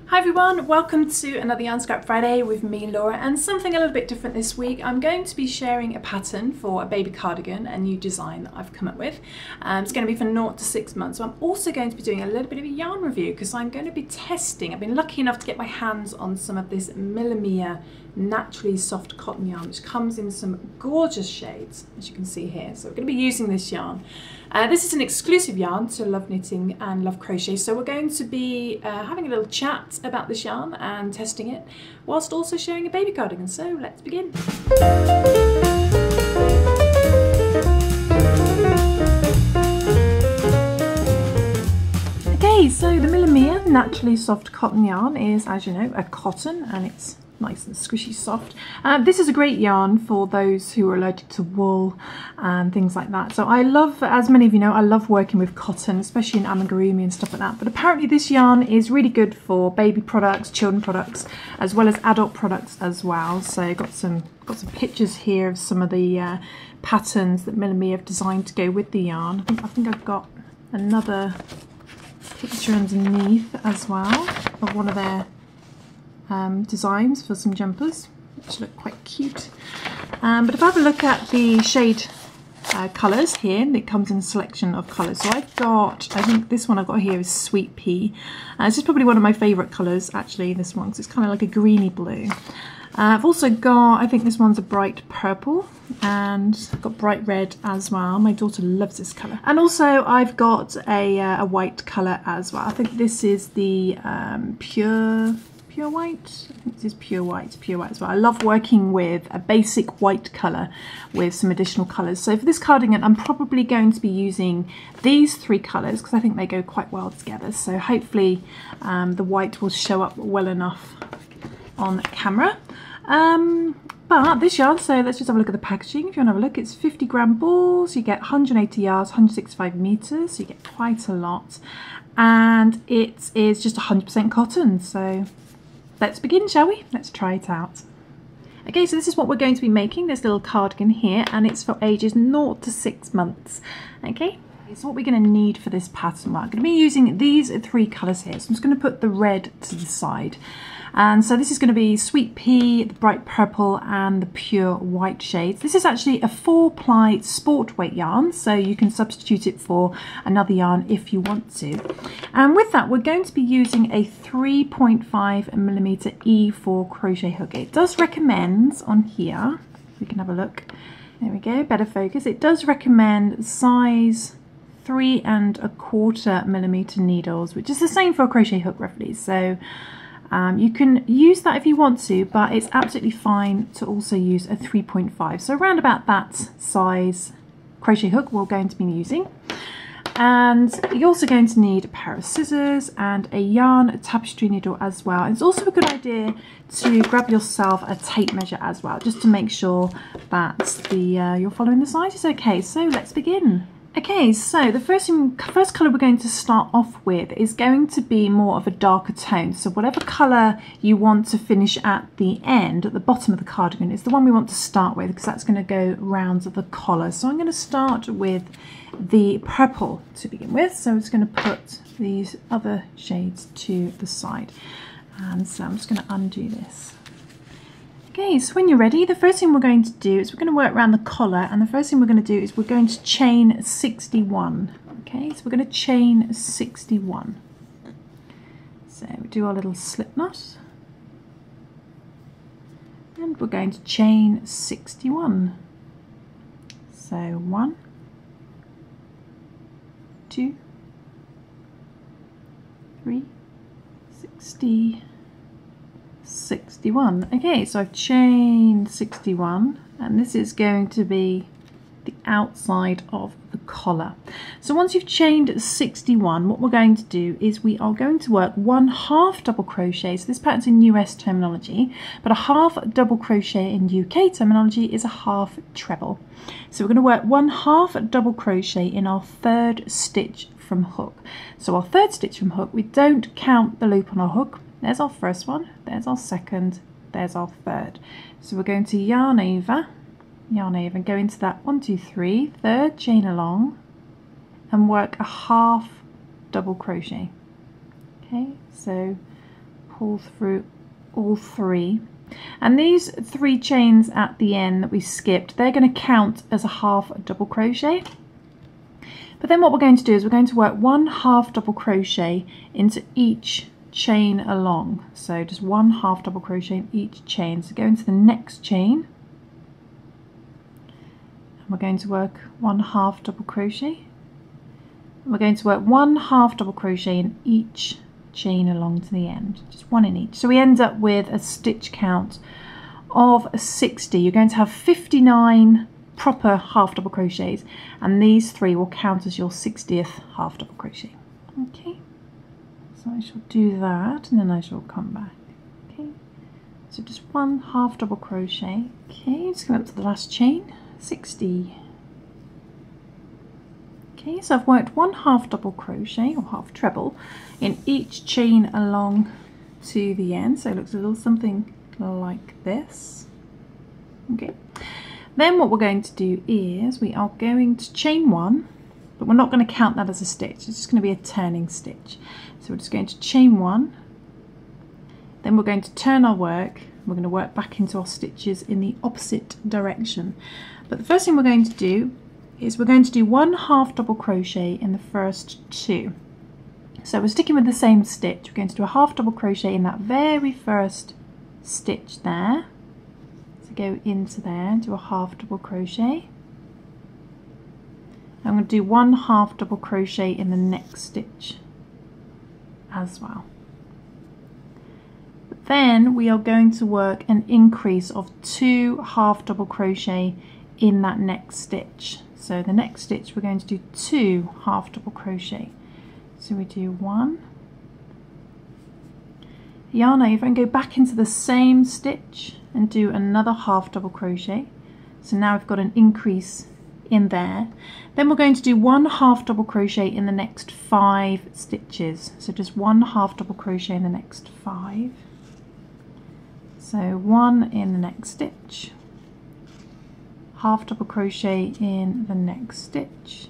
Hi everyone, welcome to another Yarn Scrap Friday with me, Laura, and something a little bit different this week. I'm going to be sharing a pattern for a baby cardigan, a new design that I've come up with. It's going to be for 0 to 6 months. So I'm also going to be doing a little bit of a yarn review because I'm going to be testing. I've been lucky enough to get my hands on some of this MillaMia Naturally Soft Cotton yarn, which comes in some gorgeous shades, as you can see here. So we're going to be using this yarn. This is an exclusive yarn to Love Knitting and Love Crochet, so we're going to be having a little chat about this yarn and testing it, whilst also sharing a baby cardigan. So let's begin. Okay, so the MillaMia Naturally Soft Cotton yarn is, as you know, a cotton, and it's nice and squishy soft. This is a great yarn for those who are allergic to wool and things like that. So I love, as many of you know, I love working with cotton, especially in amigurumi and stuff like that. But apparently this yarn is really good for baby products, children products, as well as adult products as well. So I've got some pictures here of some of the patterns that MillaMia have designed to go with the yarn. I think I've got another picture underneath as well of one of their designs for some jumpers, which look quite cute. But if I have a look at the shade colours here, it comes in a selection of colours. So I've got, I think this one I've got here is Sweet Pea. This is probably one of my favourite colours actually, this one, because it's kind of like a greeny blue. I've also got, I think this one's a bright purple, and I've got bright red as well. My daughter loves this colour. And also I've got a white colour as well. I think this is the pure white. I think this is pure white as well. I love working with a basic white colour with some additional colours. So for this cardigan I'm probably going to be using these three colours because I think they go quite well together. So hopefully the white will show up well enough on camera. But this yarn, so let's just have a look at the packaging. If you want to have a look, it's 50-gram balls, you get 180 yards, 165 metres, so you get quite a lot. And it is just 100% cotton, so let's begin, shall we? Let's try it out. Okay, so this is what we're going to be making, this little cardigan here, and it's for ages 0 to 6 months. Okay, so what we're going to need for this pattern, well, I'm going to be using these three colours here. So I'm just going to put the red to the side. And so this is going to be Sweet Pea, the bright purple, and the pure white shades. This is actually a 4-ply sport weight yarn, so you can substitute it for another yarn if you want to. And with that, we're going to be using a 3.5mm E4 crochet hook. It does recommend on here, we can have a look. There we go, better focus. It does recommend size 3.25mm needles, which is the same for a crochet hook roughly. So you can use that if you want to, but it's absolutely fine to also use a 3.5. So around about that size crochet hook we're going to be using. And you're also going to need a pair of scissors and a yarn tapestry needle as well. And it's also a good idea to grab yourself a tape measure as well, just to make sure that you're following the sizes okay. So let's begin. Okay, so the first colour we're going to start off with is going to be more of a darker tone. So whatever colour you want to finish at the end, at the bottom of the cardigan, is the one we want to start with, because that's going to go round the collar. So I'm going to start with the purple to begin with. So I'm just going to put these other shades to the side. And so I'm just going to undo this. Okay, so when you're ready, the first thing we're going to do is we're going to work around the collar, and the first thing we're going to do is we're going to chain 61. Okay, so we're going to chain 61. So we do our little slip knot, and we're going to chain 61. So 1, 2, 3, 61. Okay, so I've chained 61, and this is going to be the outside of the collar. So once you've chained 61, what we're going to do is we are going to work 1/2 double crochet. So this pattern's in US terminology, but a 1/2 double crochet in UK terminology is a 1/2 treble. So we're going to work 1/2 double crochet in our 3rd stitch from hook. So our 3rd stitch from hook, we don't count the loop on our hook. There's our first one, there's our second, there's our 3rd. So we're going to yarn over, and go into that 1, 2, 3, 3rd chain along, and work a 1/2 double crochet. Okay, so pull through all 3. And these 3 chains at the end that we skipped, they're going to count as a half double crochet. But then what we're going to do is we're going to work 1 half double crochet into each chain along. So just 1 half double crochet in each chain. So go into the next chain. And we're going to work 1 half double crochet. And we're going to work 1 half double crochet in each chain along to the end, just 1 in each. So we end up with a stitch count of 60. You're going to have 59 proper half double crochets, and these 3 will count as your 60th half double crochet. Okay, so I shall do that and then I shall come back. Okay, so just 1 half double crochet. Okay, just come up to the last chain, 60. Okay, so I've worked 1 half double crochet or half treble in each chain along to the end, so it looks a little something like this. Okay, then what we're going to do is we are going to chain 1, but we're not going to count that as a stitch, it's just going to be a turning stitch. So we're just going to chain 1, then we're going to turn our work, we're going to work back into our stitches in the opposite direction. But the first thing we're going to do is we're going to do 1 half double crochet in the first 2. So we're sticking with the same stitch. We're going to do a half double crochet in that very first stitch there. So go into there, do a half double crochet. I'm going to do 1 half double crochet in the next stitch as well. But then we are going to work an increase of 2 half double crochet in that next stitch. So the next stitch we're going to do 2 half double crochet. So we do 1. Yarn over and go back into the same stitch and do another half double crochet. So now we've got an increase in there. Then we're going to do 1 half double crochet in the next 5 stitches. So just 1 half double crochet in the next 5. So 1 in the next stitch. Half double crochet in the next stitch.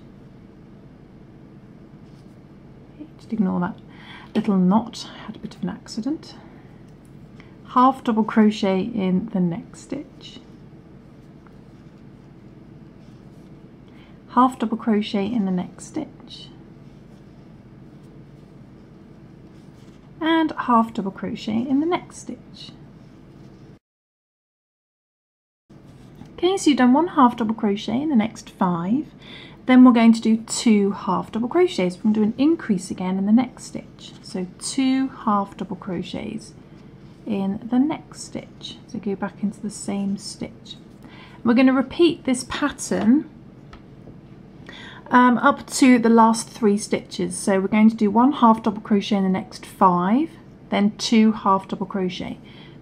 Okay, just ignore that little knot, I had a bit of an accident. Half double crochet in the next stitch. Half double crochet in the next stitch. And half double crochet in the next stitch. Okay, so you've done 1 half double crochet in the next 5. Then we're going to do 2 half double crochets. We're going to do an increase again in the next stitch. So 2 half double crochets in the next stitch. So go back into the same stitch. We're going to repeat this pattern up to the last 3 stitches. So we're going to do 1 half double crochet in the next 5, then 2 half double crochet.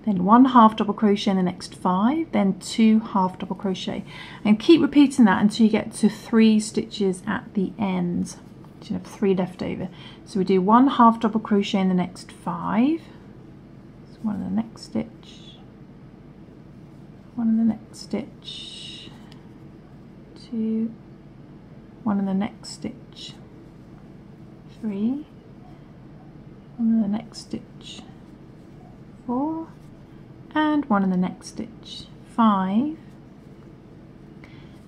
Then 1 half double crochet in the next 5, then 2 half double crochet, and keep repeating that until you get to 3 stitches at the end. So you have 3 left over. So we do 1 half double crochet in the next 5, so 1 in the next stitch, 1 in the next stitch, 2, 1 in the next stitch, 3, 1 in the next stitch, 4, and 1 in the next stitch, 5,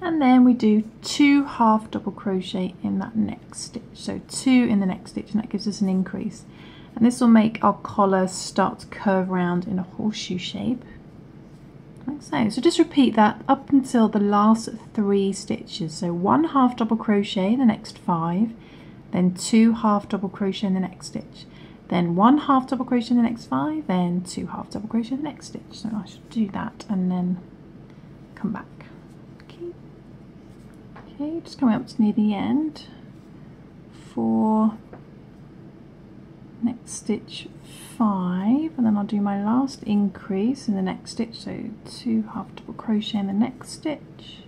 and then we do 2 half double crochet in that next stitch, so 2 in the next stitch, and that gives us an increase, and this will make our collar start to curve round in a horseshoe shape like so. So just repeat that up until the last 3 stitches, so 1 half double crochet in the next 5, then 2 half double crochet in the next stitch, then 1 half double crochet in the next 5, then 2 half double crochet in the next stitch. So I should do that and then come back. Okay, okay, just coming up to near the end for next stitch 5, and then I'll do my last increase in the next stitch. So 2 half double crochet in the next stitch,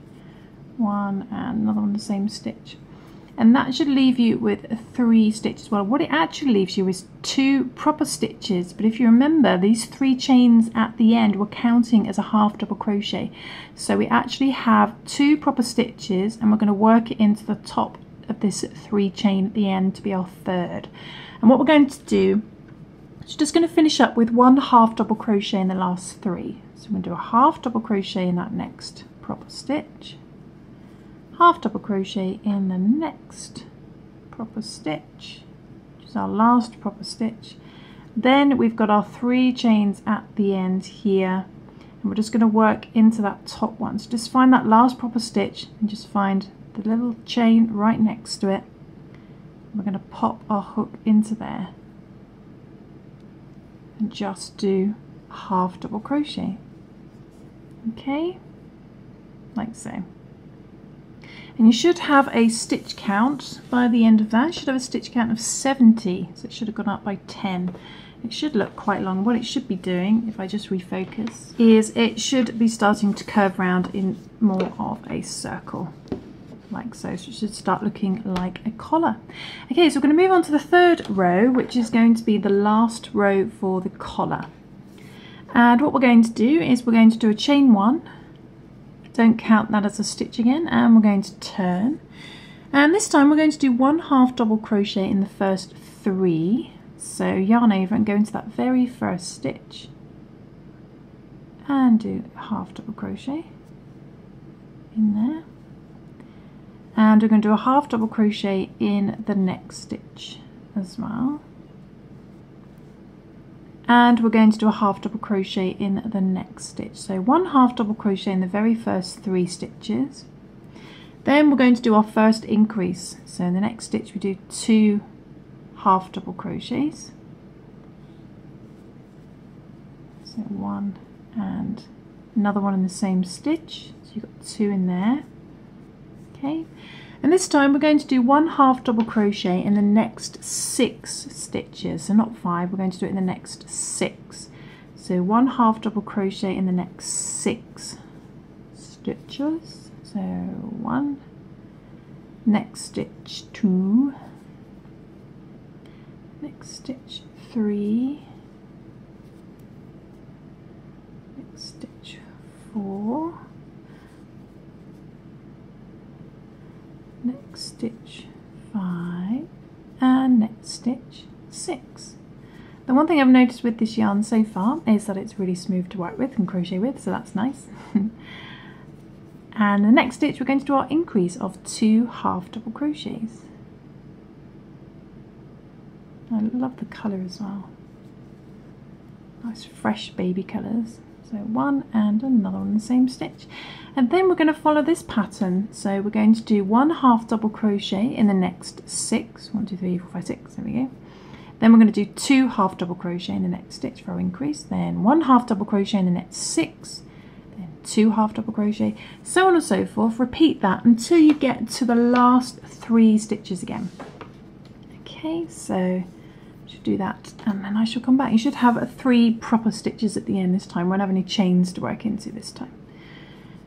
1 and another one in the same stitch. And that should leave you with 3 stitches. Well, what it actually leaves you is 2 proper stitches, but if you remember, these 3 chains at the end were counting as a half double crochet. So we actually have 2 proper stitches, and we're going to work it into the top of this 3 chain at the end to be our 3rd. And what we're going to do, So just going to finish up with 1 half double crochet in the last 3. So I'm going to do a half double crochet in that next proper stitch, half double crochet in the next proper stitch, which is our last proper stitch. Then we've got our 3 chains at the end here, and we're just going to work into that top one. So just find that last proper stitch and just find the little chain right next to it. We're going to pop our hook into there and just do a half double crochet. Okay, like so. And you should have a stitch count by the end of that. You should have a stitch count of 70, so it should have gone up by 10. It should look quite long. What it should be doing, if I just refocus, is it should be starting to curve round in more of a circle, like so. So it should start looking like a collar. Okay, so we're going to move on to the 3rd row, which is going to be the last row for the collar. And what we're going to do is we're going to do a chain 1. Don't count that as a stitch again, and we're going to turn. And this time we're going to do 1 half double crochet in the first 3. So yarn over and go into that very first stitch and do a half double crochet in there. And we're going to do a half double crochet in the next stitch as well. And we're going to do a half double crochet in the next stitch. So 1 half double crochet in the very first 3 stitches. Then we're going to do our first increase. So in the next stitch we do 2 half double crochets. So 1 and another one in the same stitch. So you've got 2 in there. Okay. And this time we're going to do 1 half double crochet in the next 6 stitches, so not 5, we're going to do it in the next 6. So 1 half double crochet in the next 6 stitches, so 1, next stitch 2, next stitch 3, next stitch 4, next stitch 5, and next stitch 6. The one thing I've noticed with this yarn so far is that it's really smooth to work with and crochet with, so that's nice. And the next stitch we're going to do our increase of 2 half double crochets. I love the colour as well. Nice fresh baby colours. So 1 and another one in the same stitch. And then we're going to follow this pattern. So we're going to do 1 half double crochet in the next 6. 1, 2, 3, 4, 5, 6. There we go. Then we're going to do 2 half double crochet in the next stitch for our increase. Then 1 half double crochet in the next 6. Then 2 half double crochet. So on and so forth. Repeat that until you get to the last 3 stitches again. Okay, so do that and then I shall come back. You should have 3 proper stitches at the end this time. Won't have any chains to work into this time.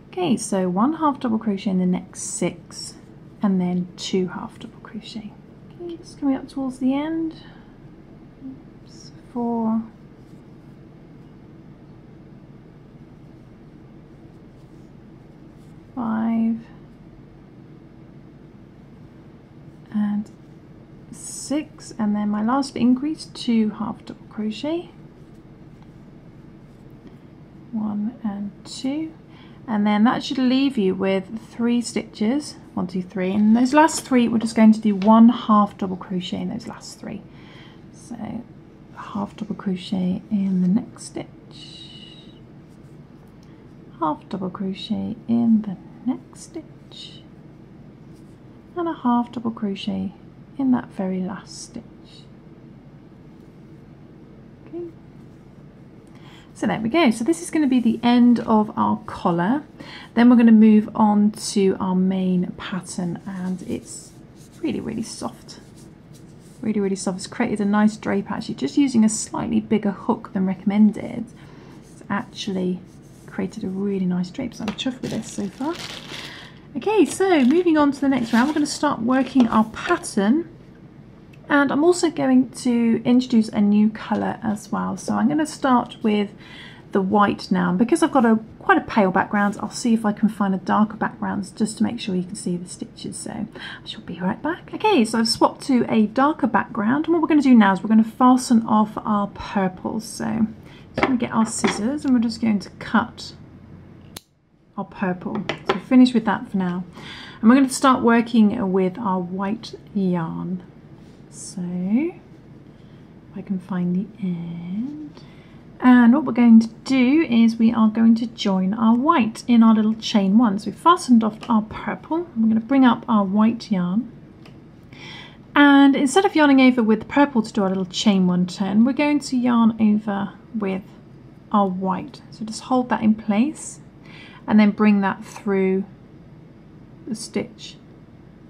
Okay, so 1 half double crochet in the next 6 and then 2 half double crochet. Okay, just coming up towards the end. Oops, 4, 5 and 6, and then my last increase, 2 half double crochet, 1 and 2, and then that should leave you with 3 stitches, 1, 2, 3, and those last 3 we're just going to do 1 half double crochet in those last 3. So half double crochet in the next stitch, half double crochet in the next stitch, and a half double crochet in that very last stitch. Okay. So there we go. So this is going to be the end of our collar. Then we're going to move on to our main pattern, and it's really, really soft. Really, really soft. It's created a nice drape actually, just using a slightly bigger hook than recommended. It's actually created a really nice drape, so I'm chuffed with this so far. Okay, so moving on to the next round, we're going to start working our pattern, and I'm also going to introduce a new colour as well. So I'm going to start with the white now. And because I've got quite a pale background, I'll see if I can find a darker background just to make sure you can see the stitches. So I shall be right back. Okay, so I've swapped to a darker background, and what we're going to do now is we're going to fasten off our purples. So I'm going to get our scissors and we're just going to cut our purple. So finish with that for now. And we're going to start working with our white yarn. So if I can find the end. And what we're going to do is we are going to join our white in our little chain one. So we've fastened off our purple. We're going to bring up our white yarn. And instead of yarning over with the purple to do our little chain one turn, we're going to yarn over with our white. So just hold that in place and then bring that through the stitch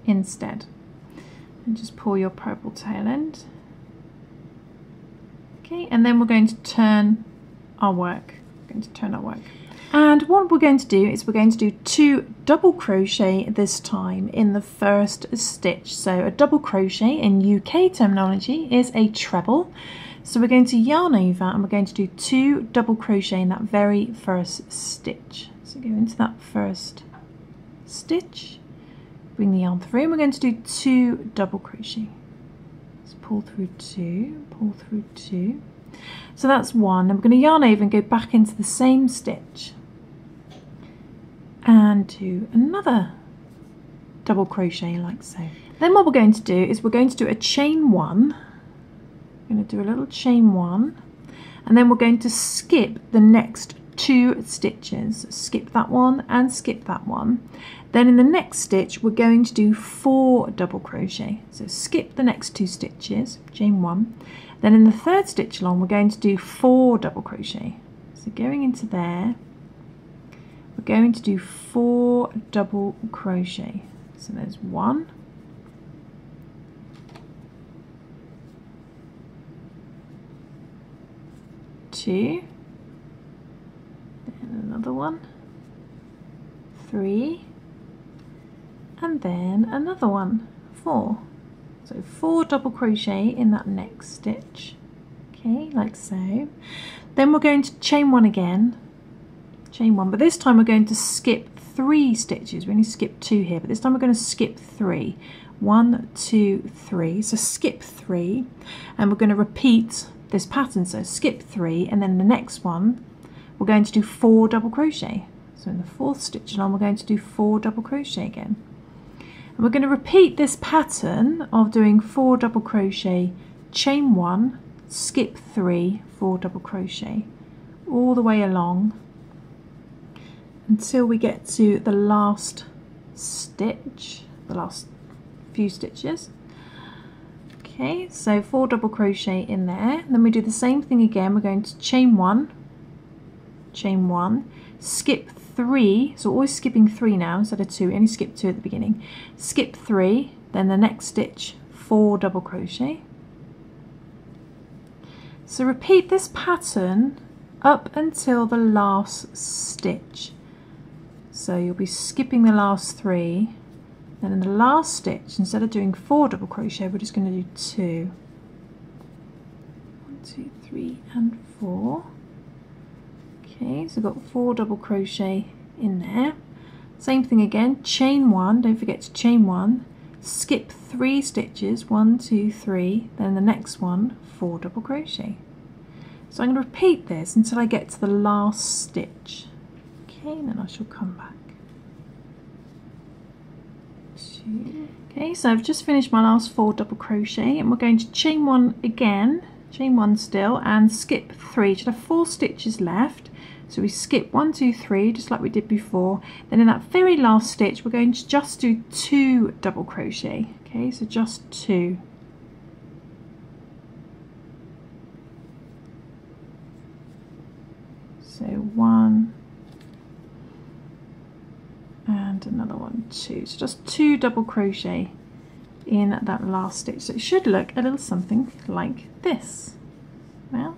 instead. And just pull your purple tail end. Okay, and then we're going to turn our work. And what we're going to do is we're going to do 2 double crochet this time in the first stitch. So a double crochet in UK terminology is a treble. So we're going to yarn over and we're going to do 2 double crochet in that very first stitch. So go into that first stitch, bring the yarn through, and we're going to do 2 double crochet. Pull through 2, pull through 2. So that's 1, and we're going to yarn over and go back into the same stitch and do another double crochet like so. Then what we're going to do is we're going to do a chain 1. We're going to do a little chain 1, and then we're going to skip the next 2 stitches. Skip that one and skip that one. Then in the next stitch we're going to do 4 double crochet. So skip the next 2 stitches, chain 1. Then in the third stitch along we're going to do 4 double crochet. So going into there we're going to do 4 double crochet. So there's 1, 2, then another one, 3, and then another one, 4. So 4 double crochet in that next stitch, okay, like so. Then we're going to chain 1 again, chain 1, but this time we're going to skip 3 stitches. We only skip 2 here, but this time we're going to skip 3. 1, 2, 3. So skip 3, and we're going to repeat this pattern. So skip 3, and then the next one we're going to do 4 double crochet. So in the 4th stitch along we're going to do 4 double crochet again. And we're going to repeat this pattern of doing 4 double crochet, chain 1, skip 3, 4 double crochet all the way along until we get to the last stitch, the last few stitches. Okay, so 4 double crochet in there, and then we do the same thing again. We're going to chain 1, skip 3, so always skipping 3 now instead of 2, only skip 2 at the beginning. Skip 3, then the next stitch 4 double crochet. So repeat this pattern up until the last stitch. So you'll be skipping the last 3, then in the last stitch instead of doing 4 double crochet we're just going to do 2. 1, 2, 3 and 4. Okay, so I've got 4 double crochet in there. Same thing again, chain 1, don't forget to chain 1, skip 3 stitches, 1, 2, 3, then the next one 4 double crochet. So I'm going to repeat this until I get to the last stitch. Okay, and then I shall come back. 2. Okay, so I've just finished my last 4 double crochet, and we're going to chain 1 again, chain 1 still, and skip 3. You should have 4 stitches left. So we skip 1, 2, 3, just like we did before. Then in that very last stitch, we're going to just do 2 double crochet. Okay, so just 2. So 1 and another one, 2. So just 2 double crochet in that last stitch. So it should look a little something like this. Well,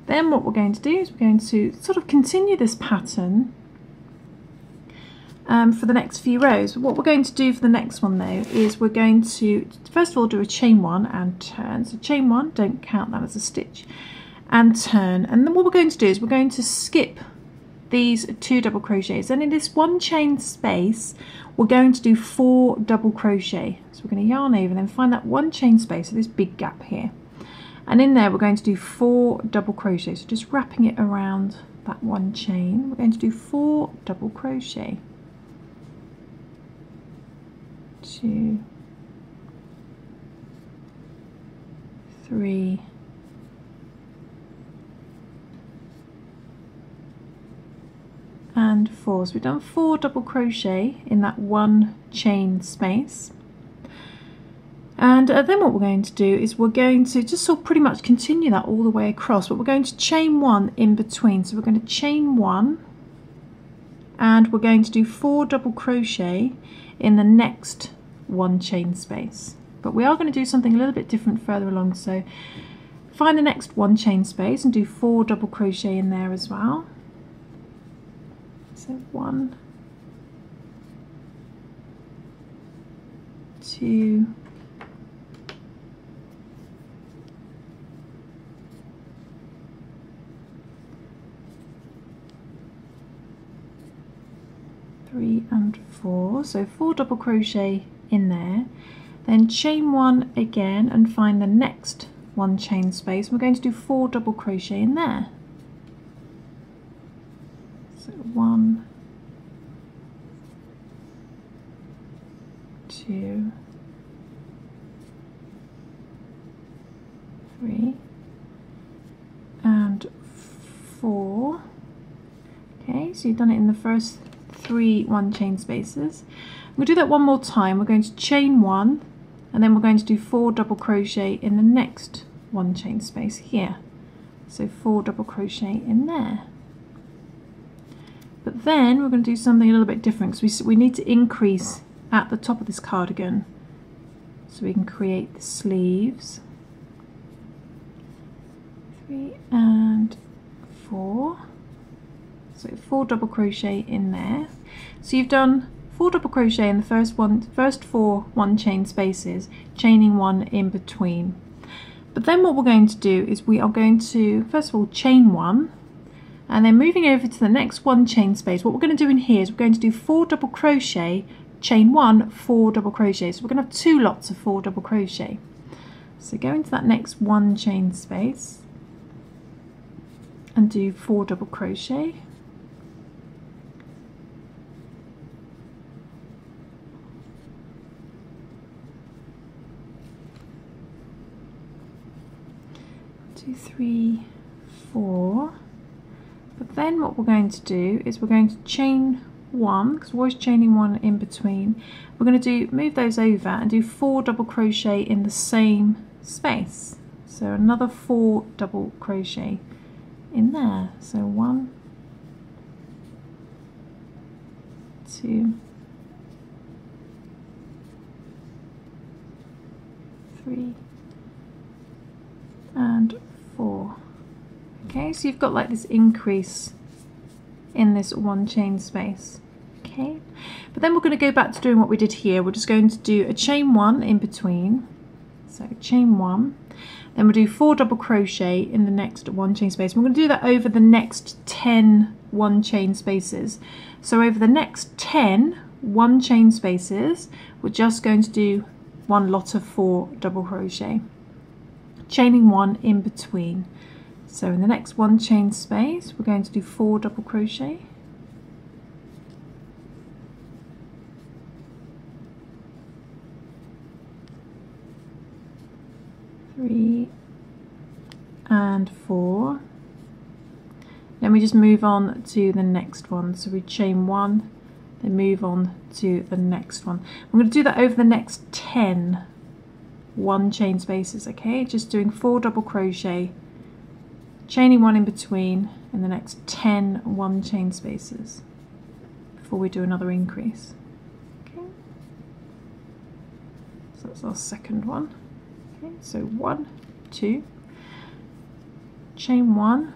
then what we're going to do is we're going to sort of continue this pattern for the next few rows. But what we're going to do for the next one though is we're going to first of all do a chain 1 and turn. So chain 1, don't count that as a stitch, and turn. And then what we're going to do is we're going to skip these 2 double crochets, and in this 1 chain space we're going to do 4 double crochet. So we're going to yarn over and then find that 1 chain space, so this big gap here, and in there we're going to do 4 double crochet. So just wrapping it around that 1 chain, we're going to do 4 double crochet. 2, 3, and 4. So we've done 4 double crochet in that 1 chain space. And then what we're going to do is we're going to just sort of pretty much continue that all the way across, but we're going to chain 1 in between. So we're going to chain 1 and we're going to do 4 double crochet in the next 1 chain space. But we are going to do something a little bit different further along. So find the next 1 chain space and do 4 double crochet in there as well. So 1, 2, 3 and 4. So 4 double crochet in there, then chain 1 again and find the next 1 chain space. We're going to do 4 double crochet in there. So 1, 2, 3 and 4. Okay, so you've done it in the first 3 1 chain spaces. We'll do that one more time. We're going to chain 1 and then we're going to do 4 double crochet in the next 1 chain space here. So 4 double crochet in there. But then we're going to do something a little bit different, because we need to increase at the top of this cardigan so we can create the sleeves. 3 and 4. So 4 double crochet in there. So you've done 4 double crochet in the first 4 1 chain spaces, chaining 1 in between. But then what we're going to do is we are going to first of all chain 1, and then moving over to the next 1 chain space. What we're going to do in here is we're going to do 4 double crochet, chain 1, 4 double crochet. So we're going to have 2 lots of 4 double crochet. So go into that next 1 chain space and do 4 double crochet. Two, 3, 4. But then what we're going to do is we're going to chain 1, because we're always chaining 1 in between. We're going to move those over and do 4 double crochet in the same space. So another 4 double crochet in there. So 1, 2, 3 and 4. Okay, so you've got like this increase in this 1 chain space. Okay, but then we're going to go back to doing what we did here. We're just going to do a chain 1 in between. So chain 1, then we'll do 4 double crochet in the next 1 chain space. We're going to do that over the next 10 1 chain spaces. So over the next 10 1 chain spaces, we're just going to do 1 lot of 4 double crochet, chaining 1 in between. So in the next 1 chain space, we're going to do 4 double crochet, three and 4. Then we just move on to the next one. So we chain 1, then move on to the next one. I'm going to do that over the next 10 1 chain spaces. Okay, just doing 4 double crochet, chaining 1 in between in the next 10 1 chain spaces before we do another increase. Okay, so that's our second one. Okay, so 1, 2, chain 1,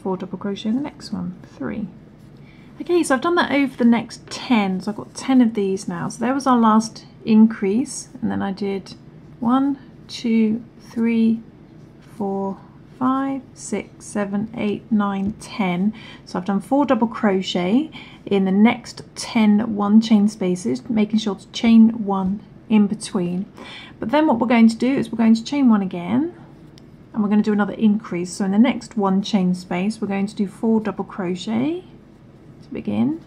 4 double crochet in the next one, 3. Okay, so I've done that over the next 10, so I've got 10 of these now. So there was our last increase, and then I did 1, 2, 3, 4, 5, 6, 7, 8, 9, 10. So I've done 4 double crochet in the next 10 one chain spaces, making sure to chain 1 in between. But then what we're going to do is we're going to chain 1 again, and we're going to do another increase. So in the next one chain space, we're going to do 4 double crochet to begin.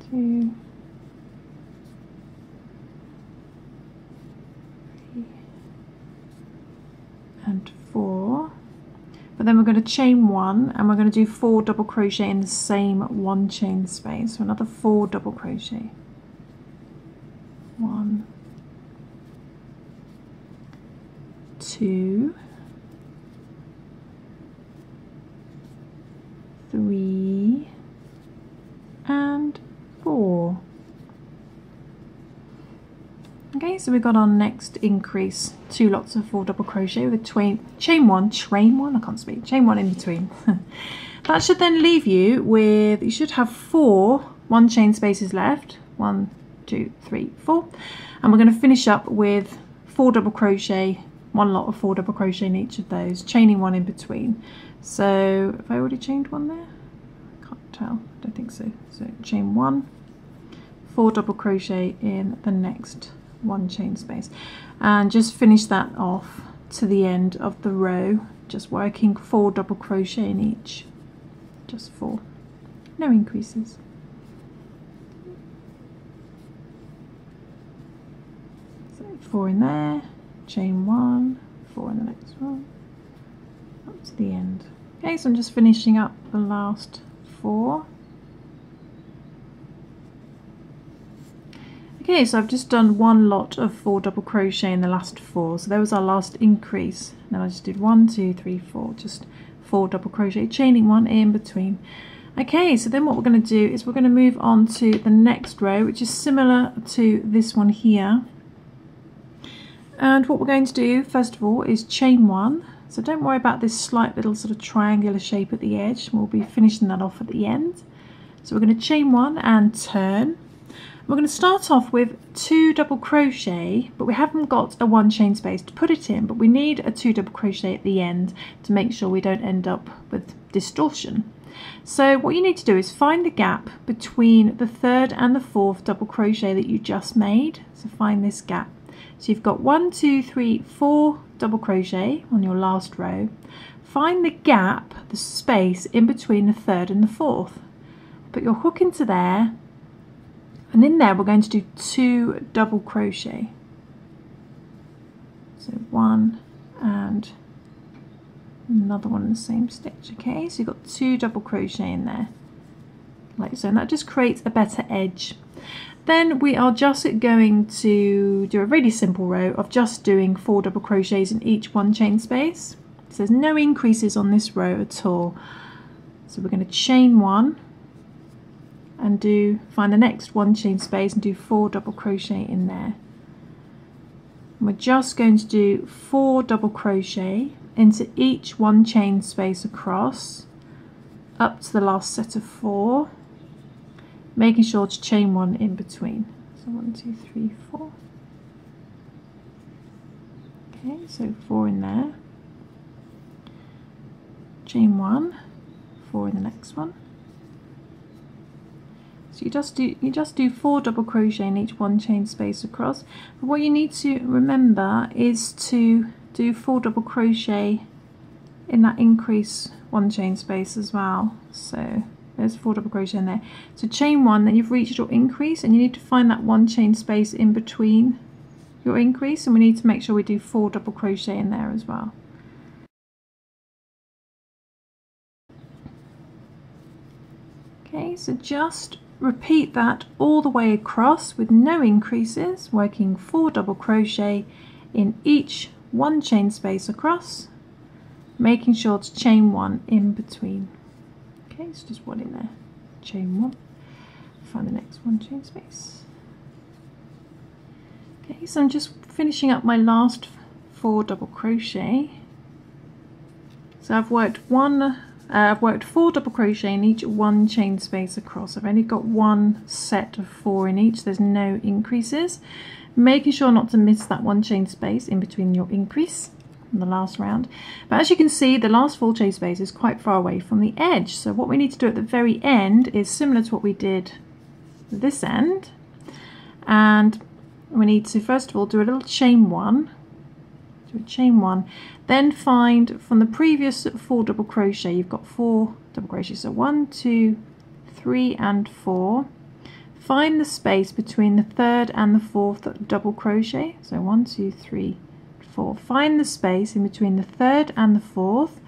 2, 3, and 4. But then we're going to chain 1, and we're going to do 4 double crochet in the same one chain space. So another 4 double crochet. 1, 2, 3, and 4. Okay, so we've got our next increase, 2 lots of 4 double crochet with a chain 1 in between. That should then leave you with, you should have 4 one chain spaces left. 1, 2, 3, 4, and we're going to finish up with 4 double crochet, 1 lot of 4 double crochet in each of those, chaining 1 in between. So have I already chained 1 there? I can't tell, I don't think so. So chain 1, 4 double crochet in the next one chain space, and just finish that off to the end of the row, just working 4 double crochet in each, just 4, no increases. So 4 in there, chain 1, 4 in the next one, up to the end. Okay, so I'm just finishing up the last 4. Okay, so I've just done 1 lot of 4 double crochet in the last 4, so there was our last increase. Then I just did 1, 2, 3, 4, just 4 double crochet, chaining 1 in between. Okay, so then what we're going to do is we're going to move on to the next row, which is similar to this one here. And what we're going to do first of all is chain 1. So don't worry about this slight little sort of triangular shape at the edge. We'll be finishing that off at the end. So we're going to chain 1 and turn. We're going to start off with 2 double crochet, but we haven't got a 1 chain space to put it in, but we need a 2 double crochet at the end to make sure we don't end up with distortion. So what you need to do is find the gap between the 3rd and the 4th double crochet that you just made. So find this gap. So you've got 1, 2, 3, 4 double crochet on your last row. Find the gap, the space in between the 3rd and the 4th. Put your hook into there, and in there we're going to do 2 double crochet. So 1 and another one in the same stitch. Okay, so you've got 2 double crochet in there, like so, and that just creates a better edge. Then we are just going to do a really simple row of just doing 4 double crochets in each 1 chain space. So there's no increases on this row at all. So we're going to chain 1 and find the next 1 chain space and do 4 double crochet in there. And we're just going to do 4 double crochet into each 1 chain space across up to the last set of 4, making sure to chain 1 in between. So 1, 2, 3, 4. Okay, so 4 in there, chain 1, 4 in the next one. So you just do 4 double crochet in each 1 chain space across. But what you need to remember is to do 4 double crochet in that increase 1 chain space as well. So there's 4 double crochet in there. So chain 1, then you've reached your increase, and you need to find that 1 chain space in between your increase, and we need to make sure we do 4 double crochet in there as well. Okay, so just repeat that all the way across with no increases, working 4 double crochet in each 1 chain space across, making sure to chain 1 in between. Okay, so just 1 in there, chain 1, find the next 1 chain space. Okay, so I'm just finishing up my last 4 double crochet. So I've worked 4 double crochet in each 1 chain space across. I've only got 1 set of 4 in each, there's no increases. making sure not to miss that 1 chain space in between your increase and the last round. But as you can see, the last 4 chain space is quite far away from the edge, so what we need to do at the very end is similar to what we did at this end, and we need to first of all do a little chain 1, do a chain 1, then find from the previous 4 double crochet, you've got 4 double crochet, so 1, 2, 3 and 4. Find the space between the 3rd and the 4th double crochet, so 1, 2, 3, 4. Find the space in between the 3rd and the 4th,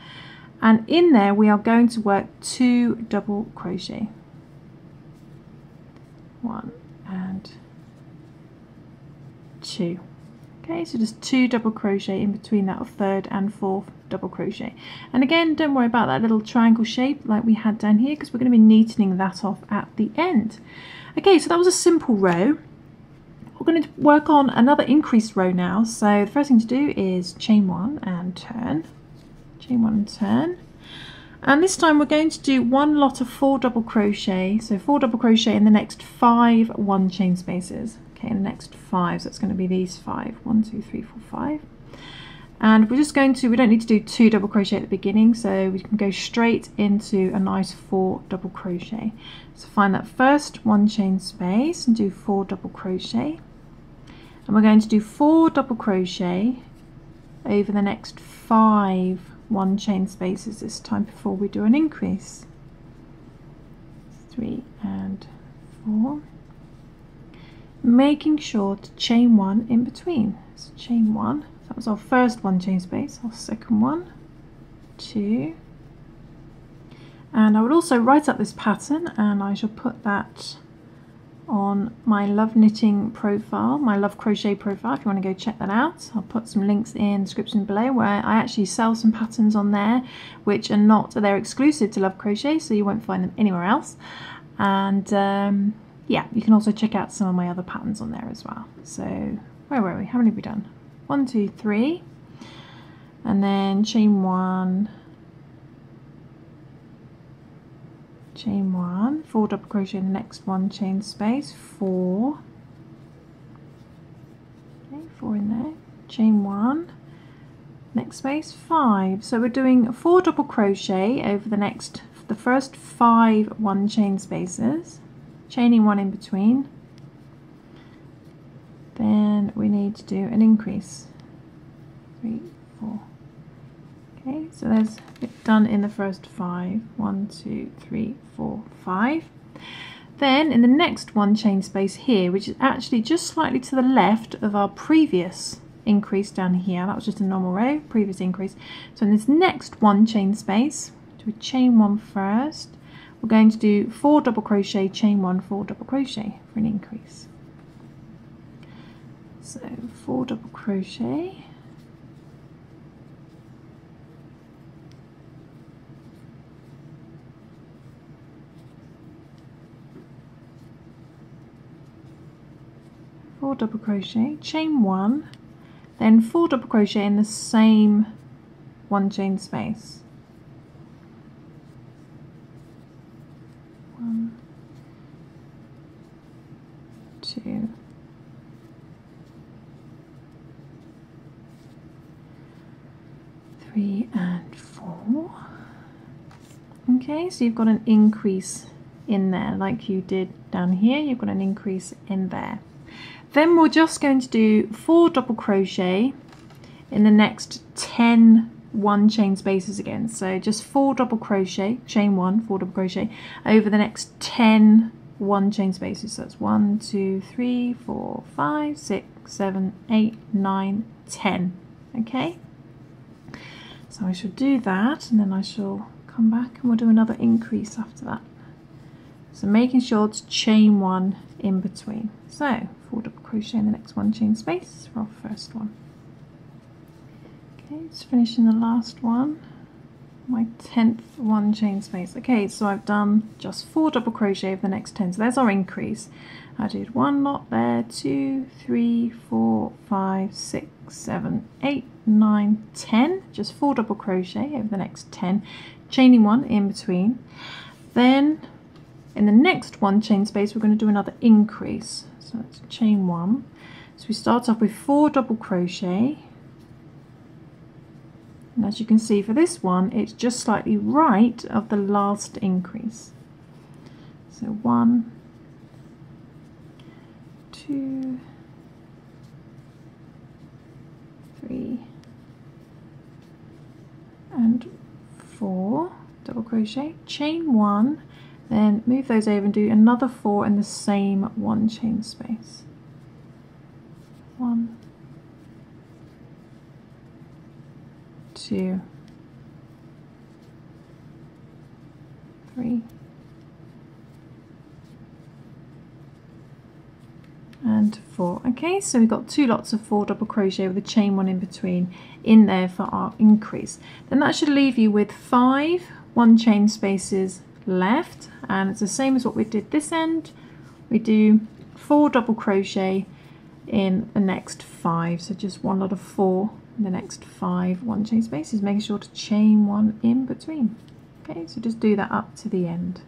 and in there we are going to work 2 double crochet, 1 and 2. Okay, so just 2 double crochet in between that 3rd and 4th double crochet. And again, don't worry about that little triangle shape like we had down here, because we're going to be neatening that off at the end. Okay, so that was a simple row. We're going to work on another increased row now. So the first thing to do is chain 1 and turn, chain 1 and turn. And this time we're going to do 1 lot of 4 double crochet, so 4 double crochet in the next 5 1 chain spaces. Okay, in the next 5, so it's going to be these 5, 1, 2, 3, 4, 5. And we're just going to, we don't need to do 2 double crochet at the beginning, so we can go straight into a nice 4 double crochet. So find that first 1 chain space and do 4 double crochet. And we're going to do 4 double crochet over the next 5 1 chain spaces this time before we do an increase. 3 and 4. Making sure to chain 1 in between. So chain 1, that was our first 1 chain space, our second one, 2. And I would also write up this pattern, and I shall put that on my Love Knitting profile, my Love Crochet profile, if you want to go check that out. I'll put some links in the description below where I actually sell some patterns on there which are not, they're exclusive to Love Crochet, so you won't find them anywhere else. And yeah, you can also check out some of my other patterns on there as well. So where were we? How many have we done? 1, 2, 3, and then chain 1, chain 1, 4 double crochet in the next 1 chain space, 4, okay, 4 in there, chain 1, next space, 5. So we're doing 4 double crochet over the first 5 1 chain spaces, chaining 1 in between. Then we need to do an increase, 3, 4. Okay, so there's it done in the first 5, 1, 2, 3, 4, 5. Then in the next 1 chain space here, which is actually just slightly to the left of our previous increase down here, that was just a normal row, previous increase. So in this next 1 chain space, do a chain 1 first. We're going to do 4 double crochet, chain 1, 4 double crochet for an increase. So 4 double crochet, double crochet, chain 1, then 4 double crochet in the same 1 chain space. 1, 2, 3 and 4. Okay, so you've got an increase in there like you did down here, you've got an increase in there. Then we're just going to do 4 double crochet in the next 10 1 chain spaces again. So just 4 double crochet, chain 1, 4 double crochet over the next 10 1 chain spaces. So that's 1, 2, 3, 4, 5, 6, 7, 8, 9, 10. Okay, so I shall do that, and then I shall come back and we'll do another increase after that. So making sure to chain 1 in between. So 4 double crochet in the next 1 chain space for our first one. Okay, just finishing the last one, my 10th 1 chain space. Okay, so I've done just 4 double crochet over the next 10. So there's our increase. I did 1 lot there, 2, 3, 4, 5, 6, 7, 8, 9, 10. Just 4 double crochet over the next 10, chaining 1 in between. Then in the next 1 chain space we're going to do another increase. So let's chain 1. So we start off with 4 double crochet, and as you can see for this one it's just slightly right of the last increase. So 1, 2, 3 and 4 double crochet, chain 1, then move those over and do another 4 in the same 1 chain space. 1, 2, 3 and 4. Okay, so we've got 2 lots of 4 double crochet with a chain 1 in between in there for our increase. Then that should leave you with 5 1 chain spaces left, and it's the same as what we did this end. We do 4 double crochet in the next 5, so just 1 lot of 4 in the next 5 1 chain spaces, making sure to chain 1 in between. Okay, so just do that up to the end.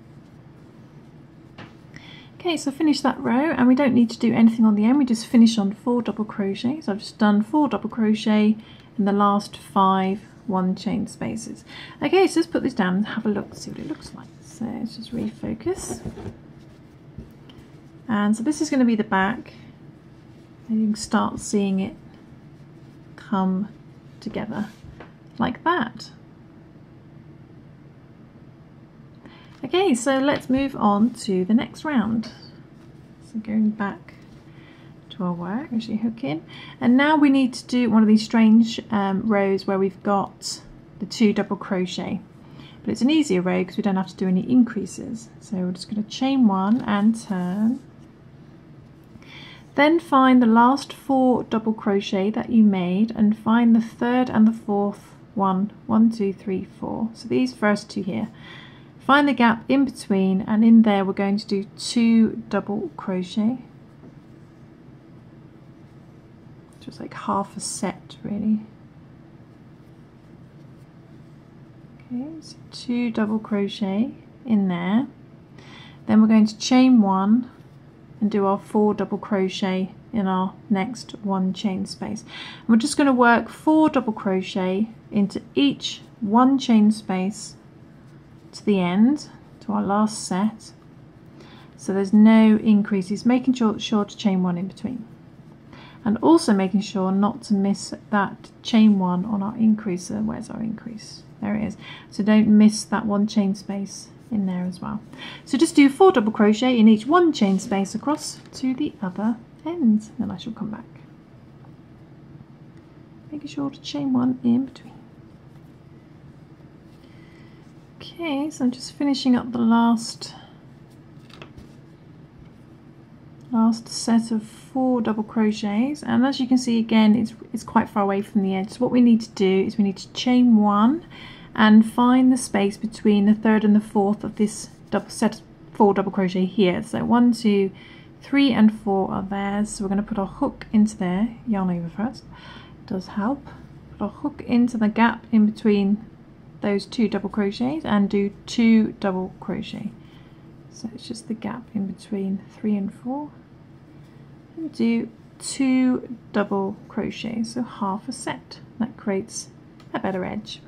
Okay, so finish that row, and we don't need to do anything on the end, we just finish on 4 double crochet. So I've just done 4 double crochet in the last 5 1 chain spaces. Okay, so let's put this down and have a look, see what it looks like. So let's just refocus. And so this is going to be the back, and you can start seeing it come together like that. Okay, so let's move on to the next round. So going back to our work, actually hook in, and now we need to do one of these strange rows where we've got the 2 double crochet, but it's an easier row because we don't have to do any increases. So we're just going to chain 1 and turn, then find the last 4 double crochet that you made and find the 3rd and the 4th one, 1, 2, 3, 4. So these first 2 here, find the gap in between, and in there we're going to do 2 double crochet, just like half a set really. Okay, so 2 double crochet in there, then we're going to chain 1 and do our 4 double crochet in our next 1 chain space. And we're just going to work 4 double crochet into each 1 chain space to the end, to our last set, so there's no increases, making sure to chain 1 in between, and also making sure not to miss that chain 1 on our increaser. Where's our increase? There it is. So don't miss that 1 chain space in there as well. So just do 4 double crochet in each 1 chain space across to the other end, then I shall come back, making sure to chain 1 in between. Okay, so I'm just finishing up the last set of 4 double crochets, and as you can see again it's quite far away from the edge. So what we need to do is we need to chain 1 and find the space between the 3rd and the 4th of this double set of 4 double crochet here. So 1, 2, 3 and 4 are there, so we're going to put our hook into there, yarn over first, it does help. Put our hook into the gap in between those 2 double crochets and do 2 double crochet. So it's just the gap in between 3 and 4, and do 2 double crochet, so half a set. That creates a better edge.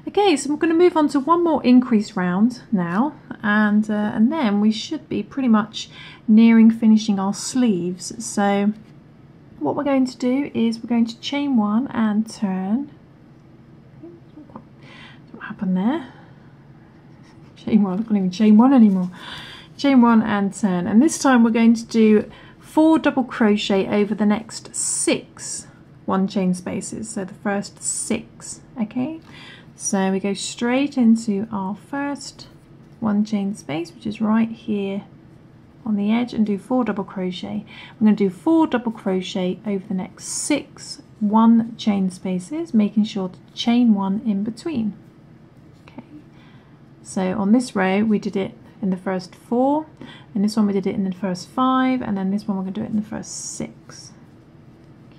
Okay, so we're going to move on to one more increase round now, and then we should be pretty much nearing finishing our sleeves. So what we're going to do is we're going to chain 1 and turn. What happened there? Chain 1, I can't even chain 1 anymore. Chain 1 and turn, and this time we're going to do 4 double crochet over the next 6 1 chain spaces, so the first 6. Okay, so we go straight into our first 1 chain space, which is right here on the edge, and do 4 double crochet. We're going to do 4 double crochet over the next 6 1 chain spaces, making sure to chain 1 in between. Okay, so on this row we did it in the first 4, and this one we did it in the first 5, and then this one we're going to do it in the first 6.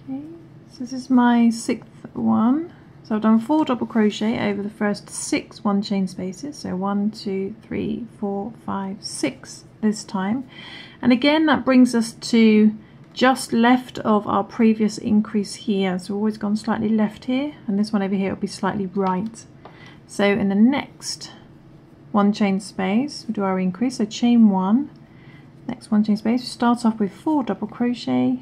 Okay, so this is my 6th one. So I've done 4 double crochet over the first 6 1 chain spaces, so 1, 2, 3, 4, 5, 6 this time, and again that brings us to just left of our previous increase here. So we've always gone slightly left here, and this one over here will be slightly right. So in the next one chain space, we'll do our increase. So chain 1, next one chain space, we start off with 4 double crochet,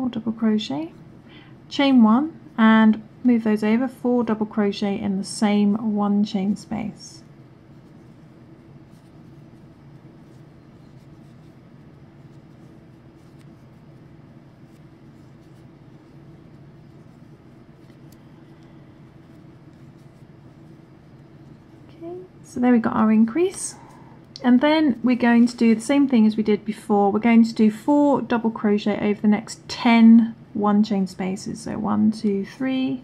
double crochet, chain 1, and move those over, 4 double crochet in the same one chain space. Okay, so there we got our increase. And then we're going to do the same thing as we did before. We're going to do 4 double crochet over the next 10 one chain spaces. So 1, 2, 3,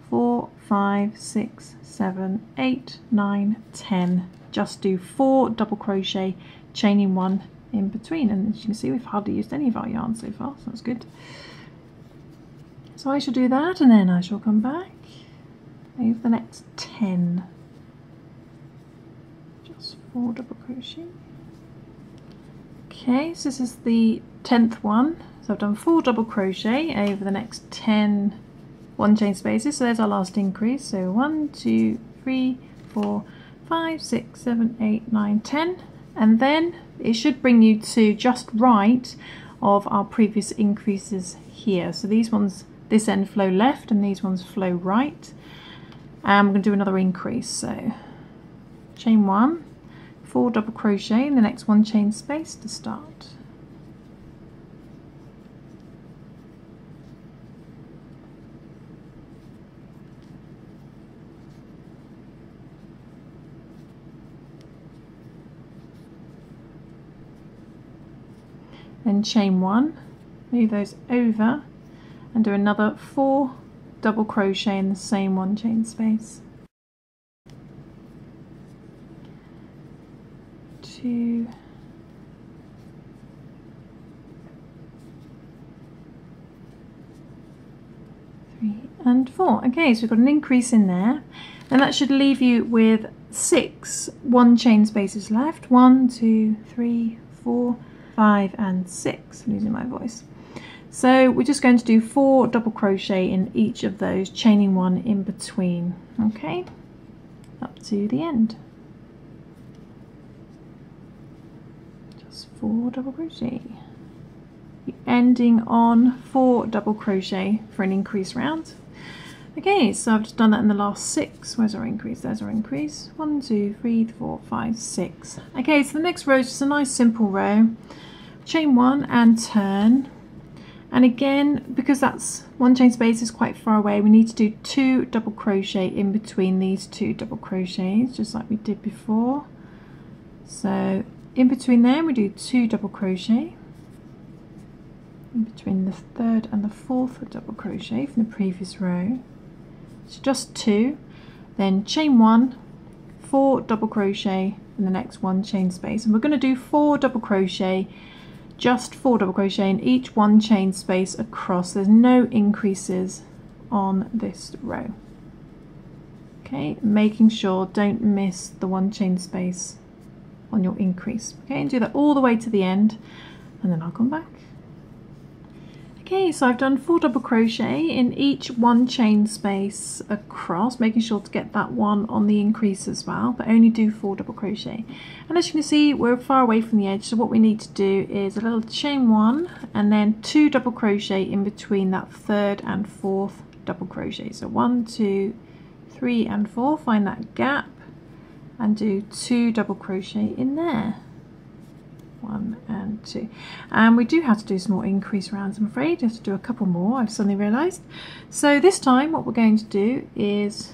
4, 5, 6, 7, 8, 9, 10. Just do 4 double crochet, chaining 1 in between. And as you can see, we've hardly used any of our yarn so far, so that's good. So I shall do that, and then I shall come back over the next 10. 4 double crochet. Okay, so this is the 10th one. So I've done 4 double crochet over the next 10 one chain spaces. So there's our last increase. So 1, 2, 3, 4, 5, 6, 7, 8, 9, 10. And then it should bring you to just right of our previous increases here. So these ones, this end flow left and these ones flow right. And we're going to do another increase. So chain 1, 4 double crochet in the next one chain space to start. Then chain 1, move those over and do another 4 double crochet in the same one chain space. 2, 3 and 4. Okay, so we've got an increase in there, and that should leave you with 6 one chain spaces left. 1, 2, 3, 4, 5 and 6. I'm losing my voice. So we're just going to do 4 double crochet in each of those, chaining 1 in between. Okay, up to the end. 4 double crochet, ending on 4 double crochet for an increase round. Okay, so I've just done that in the last 6. Where's our increase? There's our increase. 1, 2, 3, 4, 5, 6. Okay, so the next row is just a nice simple row. Chain 1 and turn. And again, because that's one chain space is quite far away, we need to do 2 double crochet in between these 2 double crochets, just like we did before. So in between there we do 2 double crochet, in between the 3rd and the 4th double crochet from the previous row, so just 2, then chain 1, 4 double crochet in the next one chain space, and we're going to do 4 double crochet, just 4 double crochet in each one chain space across. There's no increases on this row. Okay, making sure don't miss the one chain space on your increase. Okay, and do that all the way to the end, and then I'll come back. Okay, so I've done 4 double crochet in each one chain space across, making sure to get that one on the increase as well, but only do 4 double crochet. And as you can see, we're far away from the edge, so what we need to do is a little chain 1 and then 2 double crochet in between that 3rd and 4th double crochet. So 1, 2, 3 and 4, find that gap and do 2 double crochet in there. 1 and 2, and we do have to do some more increase rounds, I'm afraid. You have to do a couple more, I've suddenly realized. So this time what we're going to do is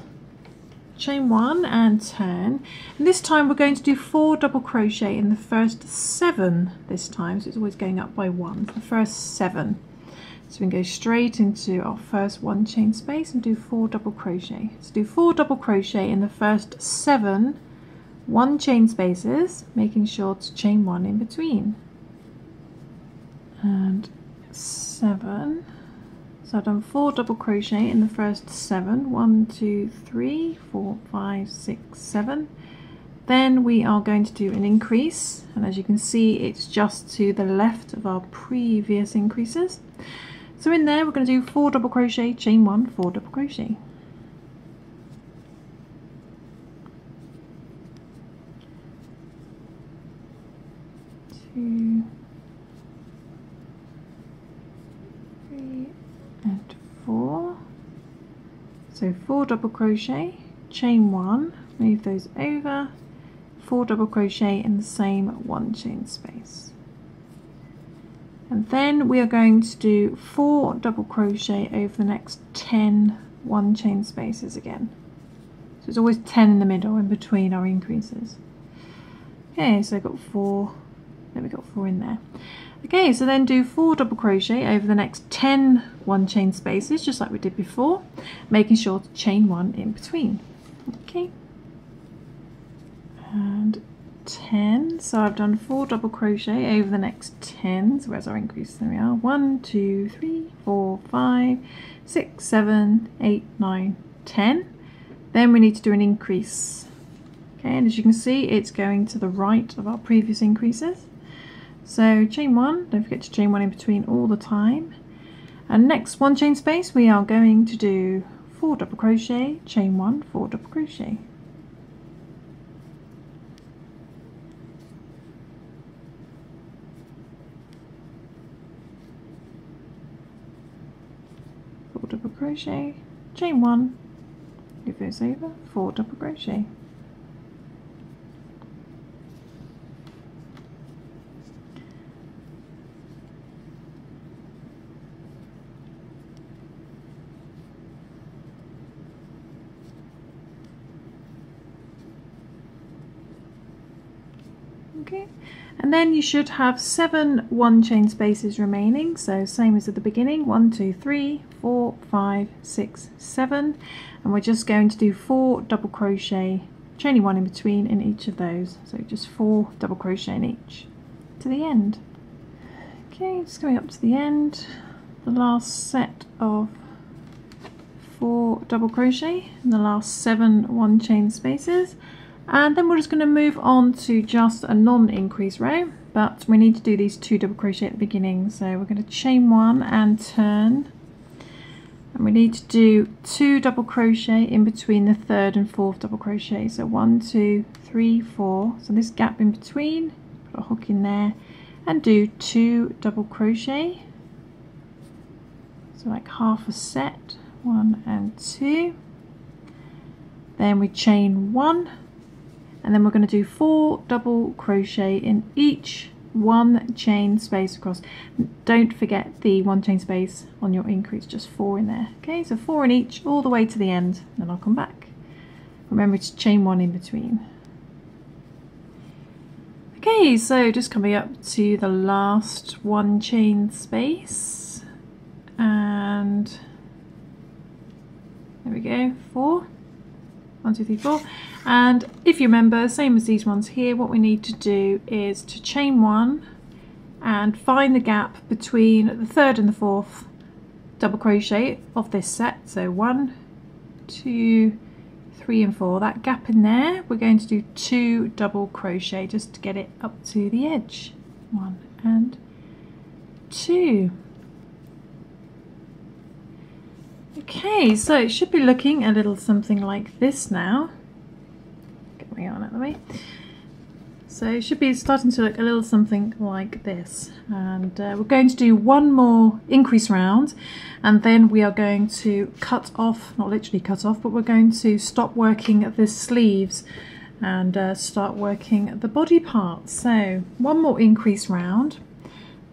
chain 1 and turn, and this time we're going to do 4 double crochet in the first 7 this time, so it's always going up by 1, the first 7. So we can go straight into our first one chain space and do 4 double crochet. So do 4 double crochet in the first 7 one chain spaces, making sure to chain 1 in between, and 7. So I've done 4 double crochet in the first 7. 1, 2, 3, 4, 5, 6, 7. Then we are going to do an increase, and as you can see it's just to the left of our previous increases. So in there we're going to do 4 double crochet, chain 1, 4 double crochet. Two, 3 and 4. So 4 double crochet, chain 1, move those over, 4 double crochet in the same 1 chain space. And then we are going to do 4 double crochet over the next 10 1 chain spaces again. So it's always 10 in the middle in between our increases. Okay, so I've got 4, then we got 4 in there. Okay, so then do 4 double crochet over the next 10 1 chain spaces, just like we did before, making sure to chain 1 in between. Okay, and 10. So I've done 4 double crochet over the next 10. So where's our increase? There we are. 1, 2, 3, 4, 5, 6, 7, 8, 9, 10. Then we need to do an increase. Okay, and as you can see, it's going to the right of our previous increases. So chain 1, don't forget to chain 1 in between all the time. And next 1 chain space, we are going to do 4 double crochet, chain 1, 4 double crochet. Double crochet, chain 1, move those over, 4 double crochet. Okay, and then you should have 7 1 chain spaces remaining, so same as at the beginning. 1, 2, 3, 4, 5, 6, 7, and we're just going to do 4 double crochet, chaining 1 in between in each of those, so just 4 double crochet in each to the end. Okay, just going up to the end, the last set of 4 double crochet in the last 7 1 chain spaces. And then we're just going to move on to just a non-increase row, but we need to do these 2 double crochet at the beginning. So we're going to chain 1 and turn, and we need to do 2 double crochet in between the 3rd and 4th double crochet. So 1, 2, 3, 4. So this gap in between, put a hook in there, and do 2 double crochet. So like half a set, 1 and 2. Then we chain 1. And then we're going to do 4 double crochet in each 1 chain space across. Don't forget the 1 chain space on your increase, just 4 in there. Okay, so 4 in each all the way to the end, then I'll come back. Remember to chain 1 in between. Okay, so just coming up to the last 1 chain space, and there we go, 4. 1, 2, 3, 4. And if you remember, same as these ones here, what we need to do is to chain 1 and find the gap between the 3rd and the 4th double crochet of this set. So 1, 2, 3 and 4. That gap in there, we're going to do 2 double crochet just to get it up to the edge. 1 and 2. Okay, so it should be looking a little something like this now. Get my yarn out of the way. So it should be starting to look a little something like this. And we're going to do 1 more increase round, and then we are going to cut off, not literally cut off, but we're going to stop working the sleeves and start working the body parts. So 1 more increase round.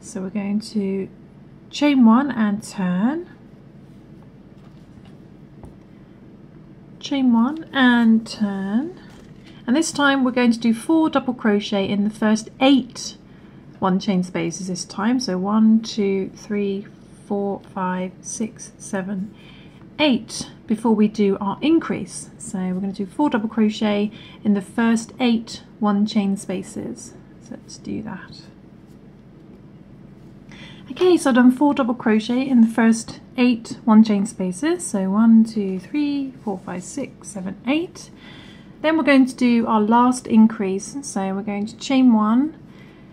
So we're going to chain 1 and turn. Chain 1 and turn, and this time we're going to do 4 double crochet in the first 8 1 chain spaces this time. So 1, 2, 3, 4, 5, 6, 7, 8 before we do our increase. So we're going to do 4 double crochet in the first 8 1 chain spaces. So let's do that. Okay, so I've done 4 double crochet in the first 8 one chain spaces. So 1, 2, 3, 4, 5, 6, 7, 8. Then we're going to do our last increase. So we're going to chain 1,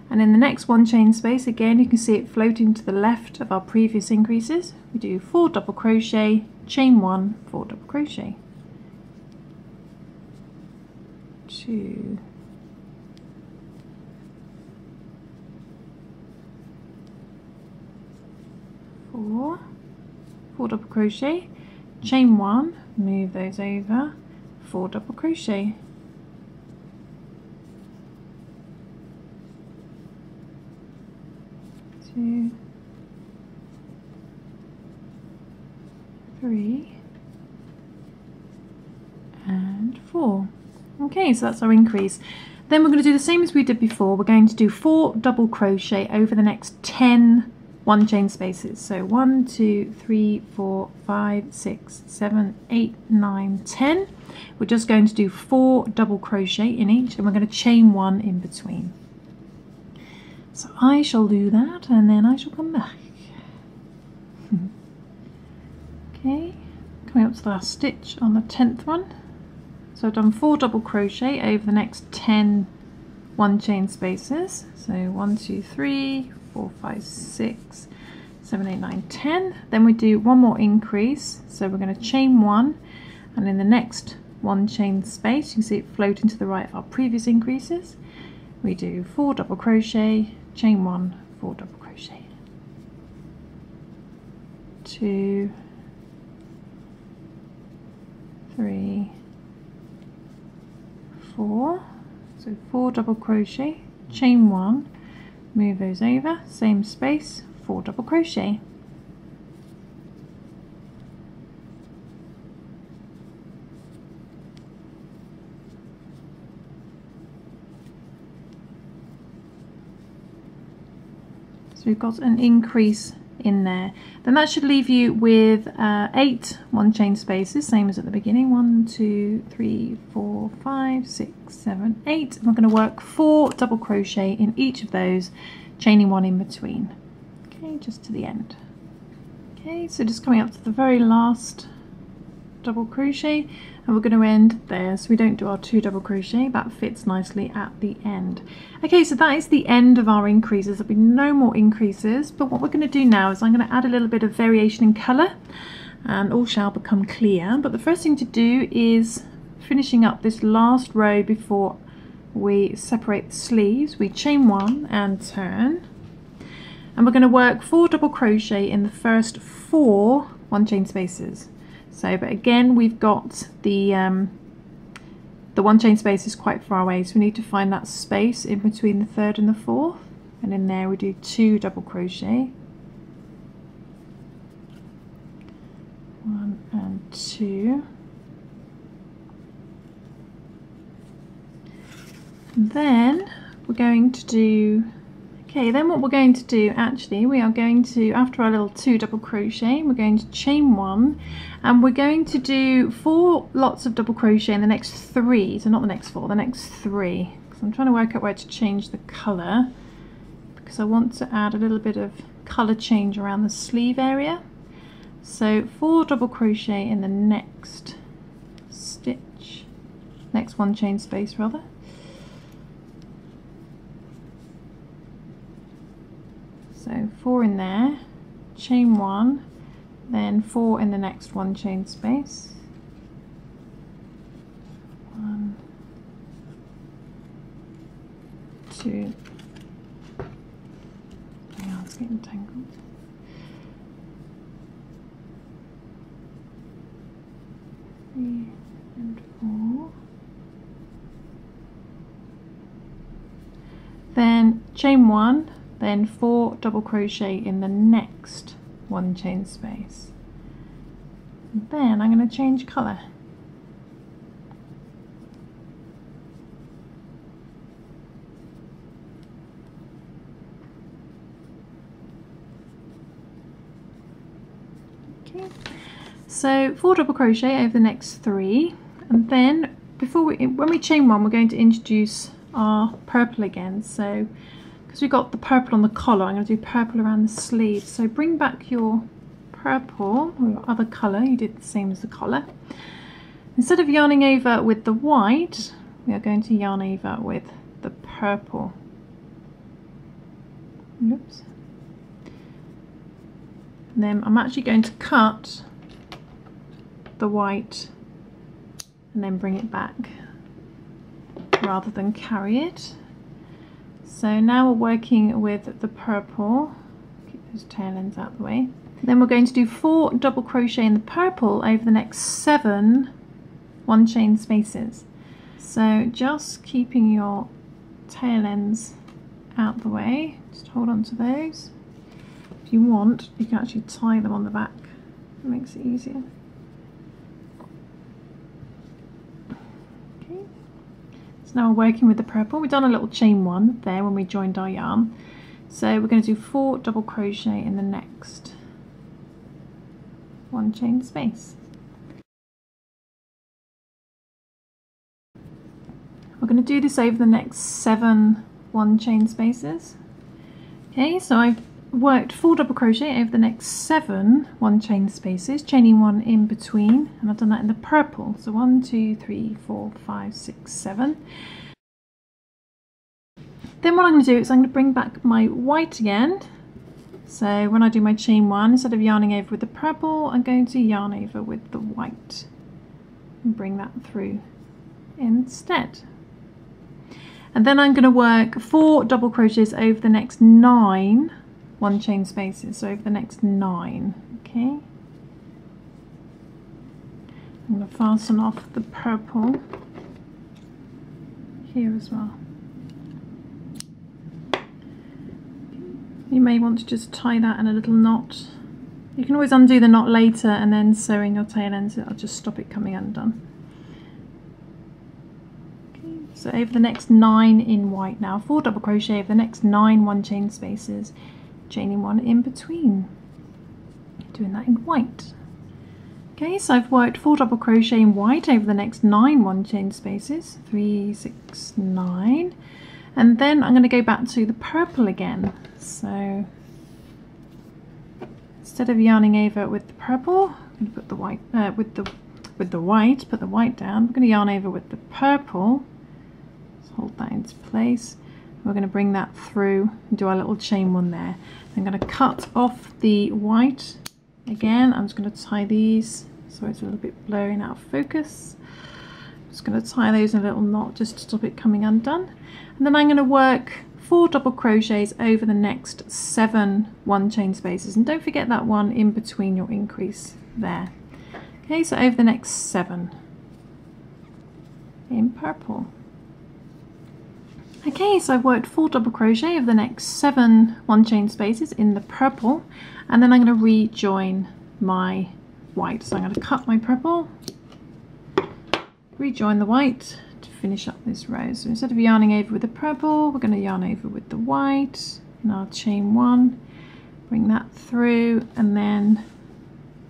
and in the next one chain space, again you can see it floating to the left of our previous increases. We do 4 double crochet, chain 1, 4 double crochet. 2, 4, 4 double crochet, chain 1, move those over, 4 double crochet. 2, 3, and 4. Okay, so that's our increase. Then we're going to do the same as we did before. We're going to do 4 double crochet over the next 10 one chain spaces. So 1, 2, 3, 4, 5, 6, 7, 8, 9, 10. We're just going to do 4 double crochet in each, and we're going to chain 1 in between. So I shall do that, and then I shall come back. Okay, coming up to the last stitch on the 10th one. So I've done 4 double crochet over the next 10 one chain spaces. So 1, 2, 3, 4, 5, 6, 7, 8, 9, 10. Then we do one more increase. So we're going to chain 1, and in the next one chain space, you can see it floating to the right of our previous increases. We do 4 double crochet, chain 1, 4 double crochet. 2, 3, 4. So 4 double crochet, chain 1, move those over, same space, 4 double crochet. So we've got an increase in there. Then that should leave you with 8 one chain spaces, same as at the beginning. 1, 2, 3, 4, 5, 6, 7, 8. And we're going to work 4 double crochet in each of those, chaining 1 in between. Okay, just to the end. Okay, so just coming up to the very last double crochet, and we're going to end there, so we don't do our 2 double crochet. That fits nicely at the end. Okay, so that is the end of our increases. There'll be no more increases, but what we're going to do now is I'm going to add a little bit of variation in colour, and all shall become clear. But the first thing to do is finishing up this last row before we separate the sleeves. We chain 1 and turn, and we're going to work 4 double crochet in the first 4 one chain spaces. So, but again, we've got the one chain space is quite far away, so we need to find that space in between the 3rd and the 4th, and in there we do 2 double crochet, 1 and 2. And then we're going to do, okay, then what we're going to do, actually, we are going to, after our little 2 double crochet, we're going to chain 1, and we're going to do 4 lots of double crochet in the next 3, so not the next 4, the next 3, because I'm trying to work out where to change the colour, because I want to add a little bit of colour change around the sleeve area. So 4 double crochet in the next stitch, next one chain space rather. So 4 in there, chain 1, then 4 in the next one chain space. 1, 2, hang on, it's getting tangled. 3 and 4. Then chain 1, then 4 double crochet in the next one chain space. And then I'm going to change colour. Okay, so 4 double crochet over the next 3, and then when we chain 1, we're going to introduce our purple again. So because we've got the purple on the collar, I'm going to do purple around the sleeve. So bring back your purple or your other colour, you did the same as the collar. Instead of yarning over with the white, we are going to yarn over with the purple. Oops. And then I'm actually going to cut the white and then bring it back rather than carry it. So now we're working with the purple. Keep those tail ends out of the way. Then we're going to do 4 double crochet in the purple over the next 7 one chain spaces. So just keeping your tail ends out the way, just hold on to those. If you want, you can actually tie them on the back, it makes it easier. Okay, so now we're working with the purple. We've done a little chain 1 there when we joined our yarn, so we're going to do 4 double crochet in the next one chain space. We're going to do this over the next 7 one chain spaces. Okay, so I've worked 4 double crochet over the next 7 one chain spaces, chaining 1 in between, and I've done that in the purple. So 1, 2, 3, 4, 5, 6, 7. Then what I'm going to do is I'm going to bring back my white again. So when I do my chain 1, instead of yarning over with the purple, I'm going to yarn over with the white and bring that through instead. And then I'm going to work 4 double crochets over the next 9 one chain spaces, so over the next 9. Okay, I'm going to fasten off the purple here as well. You may want to just tie that in a little knot. You can always undo the knot later and then sewing your tail ends, it'll just stop it coming undone. Okay, so over the next 9 in white now, 4 double crochet over the next 9 one chain spaces, chaining 1 in between, doing that in white. Okay, so I've worked 4 double crochet in white over the next 9 one chain spaces, 3, 6, 9, and then I'm going to go back to the purple again. So instead of yarning over with the purple, I'm going to put the white put the white down. We're going to yarn over with the purple. Let's hold that into place. We're going to bring that through and do our little chain 1 there. I'm going to cut off the white again. I'm just going to tie these so it's a little bit blurry and out of focus. I'm just going to tie those in a little knot just to stop it coming undone. And then I'm going to work 4 double crochets over the next 7 one chain spaces, and don't forget that one in between your increase there. Okay, so over the next 7 in purple. Okay, so I've worked 4 double crochet over the next 7 one chain spaces in the purple, and then I'm going to rejoin my white. So I'm going to cut my purple, rejoin the white to finish up this row. So instead of yarning over with the purple, we're going to yarn over with the white, and I'll chain 1, bring that through, and then,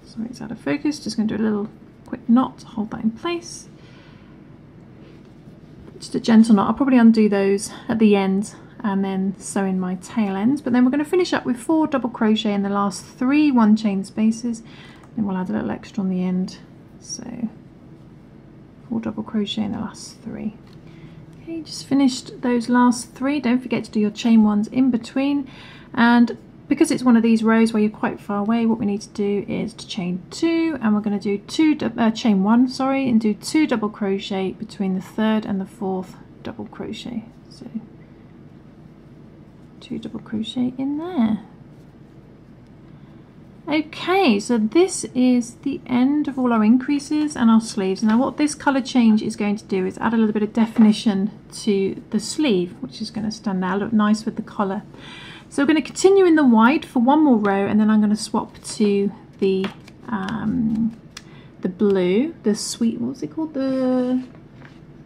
sorry it's out of focus, just going to do a little quick knot to hold that in place. Just a gentle knot. I'll probably undo those at the end and then sew in my tail ends, but then we're going to finish up with 4 double crochet in the last 3 one chain spaces, then we'll add a little extra on the end. So 4 double crochet in the last 3. Okay, just finished those last 3. Don't forget to do your chain 1s in between, and because it's one of these rows where you're quite far away, what we need to do is to chain 2, and we're going to do chain 1, sorry, and do 2 double crochet between the 3rd and the 4th double crochet. So 2 double crochet in there. Okay, so this is the end of all our increases and our sleeves. Now what this colour change is going to do is add a little bit of definition to the sleeve, which is going to stand out, look nice with the collar. So we're going to continue in the white for 1 more row, and then I'm going to swap to the blue, the sweet, what's it called, the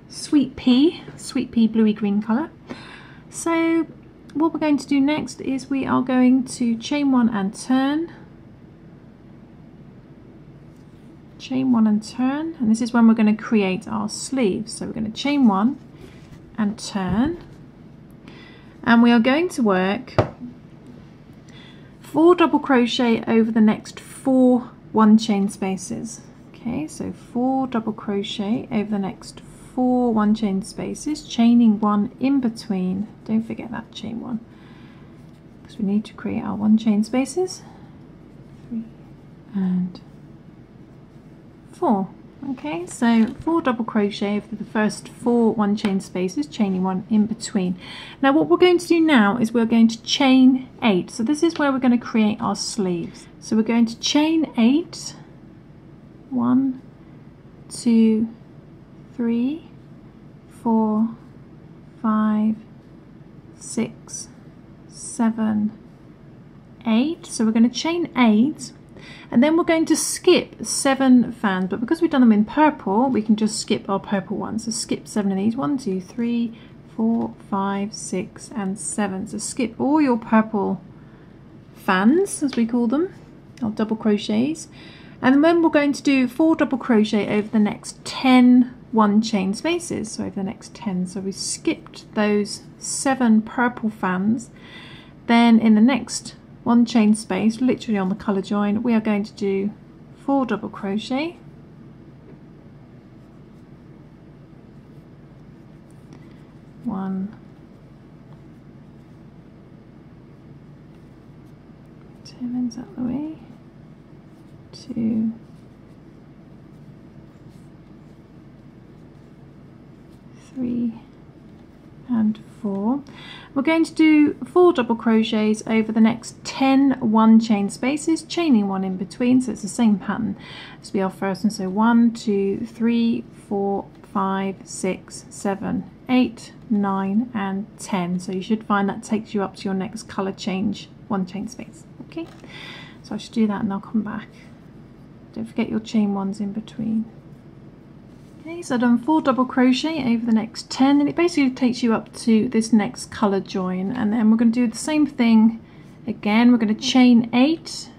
sweet pea bluey green colour. So what we're going to do next is we are going to chain 1 and turn, chain 1 and turn, and this is when we're going to create our sleeves. So we're going to chain 1 and turn, and we are going to work 4 double crochet over the next 4 1 chain spaces. Okay, so 4 double crochet over the next 4 1 chain spaces, chaining 1 in between. Don't forget that chain 1, because we need to create our 1 chain spaces. 3 and 4. Okay, so 4 double crochet over the first 4 1 chain spaces, chaining 1 in between. Now what we're going to do now is we're going to chain 8. So this is where we're going to create our sleeves. So we're going to chain 8. 1, 2, 3, 4, 5, 6, 7, 8. So we're going to chain 8. And then we're going to skip 7 fans, but because we've done them in purple, we can just skip our purple ones. So skip 7 of these. 1, 2, 3, 4, 5, 6, and 7. So skip all your purple fans, as we call them, or double crochets. And then we're going to do 4 double crochet over the next 10 1 chain spaces. So over the next 10. So we skipped those 7 purple fans. Then in the next 1 chain space, literally on the colour join, we are going to do 4 double crochet, 1, 10 ends out the way, 2, 3, and 4. We're going to do 4 double crochets over the next 10 1 chain spaces, chaining 1 in between, so it's the same pattern as be our first one. So 1, 2, 3, 4, 5, 6, 7, 8, 9, and 10. So you should find that takes you up to your next colour change 1 chain space. Okay, so I should do that and I'll come back. Don't forget your chain 1s in between. Okay, so I've done 4 double crochet over the next 10, and it basically takes you up to this next colour join, and then we're going to do the same thing again. We're going to chain 8,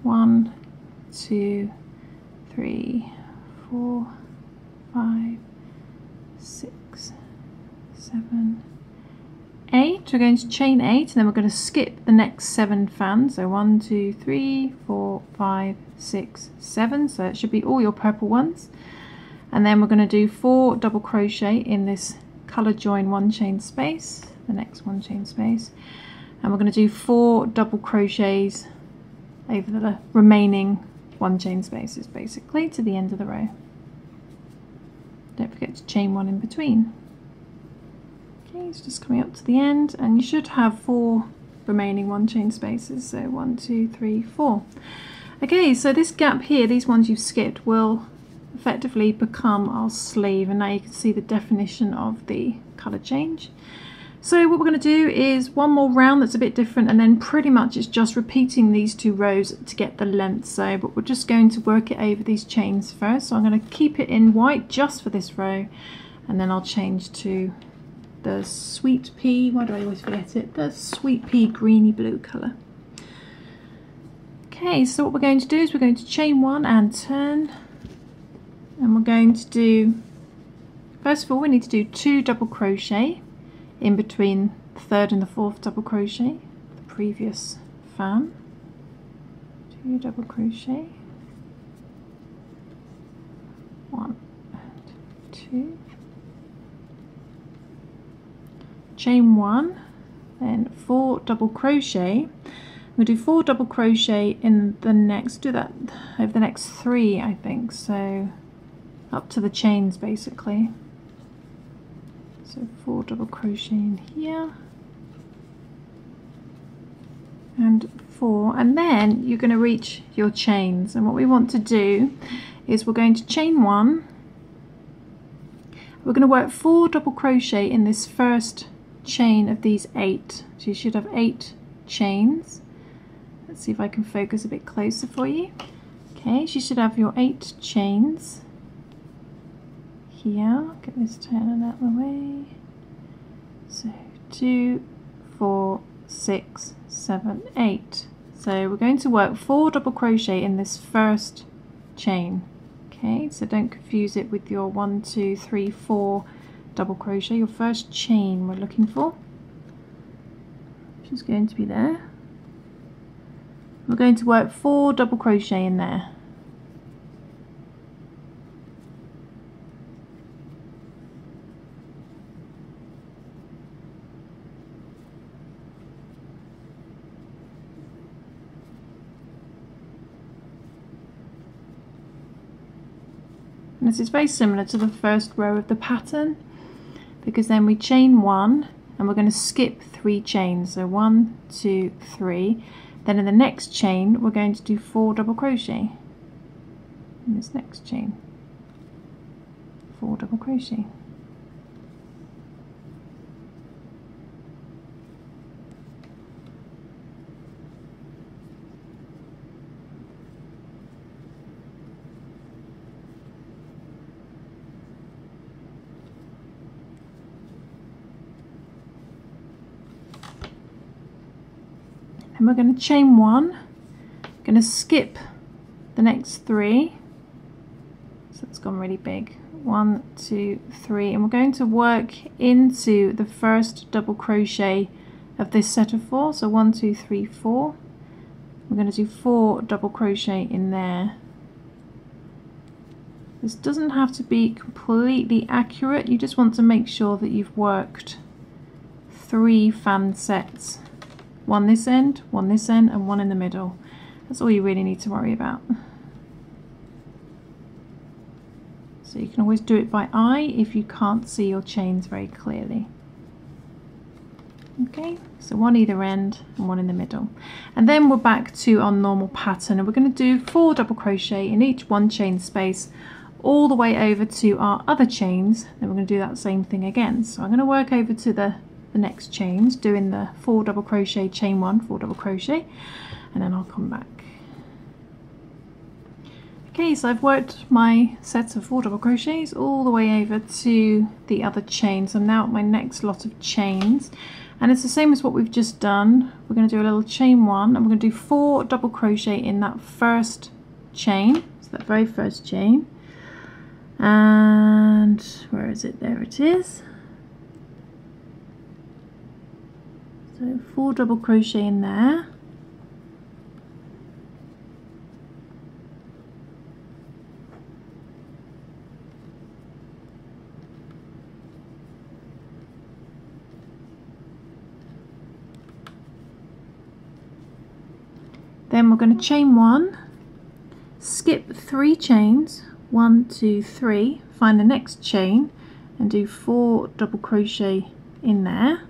1, 2, 3, 4, 5, 6, 7, 8. We're going to chain 8, and then we're going to skip the next 7 fans. So 1, 2, 3, 4, 5, 6, 7. So it should be all your purple ones. And then we're going to do 4 double crochet in this colour join 1 chain space, the next 1 chain space, and we're going to do 4 double crochets over the remaining 1 chain spaces, basically to the end of the row. Don't forget to chain 1 in between. Okay, it's just coming up to the end, and you should have 4 remaining 1 chain spaces. So 1, 2, 3, 4. Okay, so this gap here, these ones you've skipped, will effectively become our sleeve, and now you can see the definition of the colour change. So what we're going to do is one more round that's a bit different, and then pretty much it's just repeating these 2 rows to get the length. So but we're just going to work it over these chains first. So I'm going to keep it in white just for this row, and then I'll change to the sweet pea, why do I always forget it, the sweet pea greeny blue colour. Okay, so what we're going to do is we're going to chain 1 and turn. And we're going to do, first of all, we need to do 2 double crochet in between the 3rd and the 4th double crochet, the previous fan. 2 double crochet, 1 and 2, chain 1, then 4 double crochet. We'll do 4 double crochet in the next, do that over the next 3, I think, so up to the chains basically. So 4 double crochet in here, and 4, and then you're going to reach your chains. And what we want to do is we're going to chain 1, we're going to work 4 double crochet in this first chain of these 8. So you should have 8 chains. Let's see if I can focus a bit closer for you. Okay, so you should have your 8 chains here. Get this turning out of the way. So 2, 4, 6, 7, 8. So we're going to work 4 double crochet in this first chain. Okay, so don't confuse it with your 1, 2, 3, 4 double crochet. Your first chain we're looking for. which is going to be there. We're going to work 4 double crochet in there. And this is very similar to the first row of the pattern, because then we chain 1 and we're going to skip 3 chains, so 1, 2, 3. Then in the next chain we're going to do 4 double crochet in this next chain, 4 double crochet. And we're going to chain 1, going to skip the next 3, so it's gone really big, 1, 2, 3, and we're going to work into the first double crochet of this set of 4, so 1, 2, 3, 4. We're going to do 4 double crochet in there. This doesn't have to be completely accurate, you just want to make sure that you've worked 3 fan sets. 1 this end, 1 this end, and 1 in the middle. That's all you really need to worry about. So you can always do it by eye if you can't see your chains very clearly. Okay, so 1 either end and 1 in the middle. And then we're back to our normal pattern, and we're going to do 4 double crochet in each 1 chain space all the way over to our other chains. Then we're going to do that same thing again. So I'm going to work over to the next chains, doing the 4 double crochet, chain 1, 4 double crochet, and then I'll come back. Okay, so I've worked my set of 4 double crochets all the way over to the other chain. So I'm now at my next lot of chains, and it's the same as what we've just done. We're going to do a little chain 1, and we're going to do 4 double crochet in that first chain, so that very first chain. And where is it? There it is. So 4 double crochet in there. Then we're going to chain 1, skip 3 chains, 1, 2, 3, find the next chain and do 4 double crochet in there.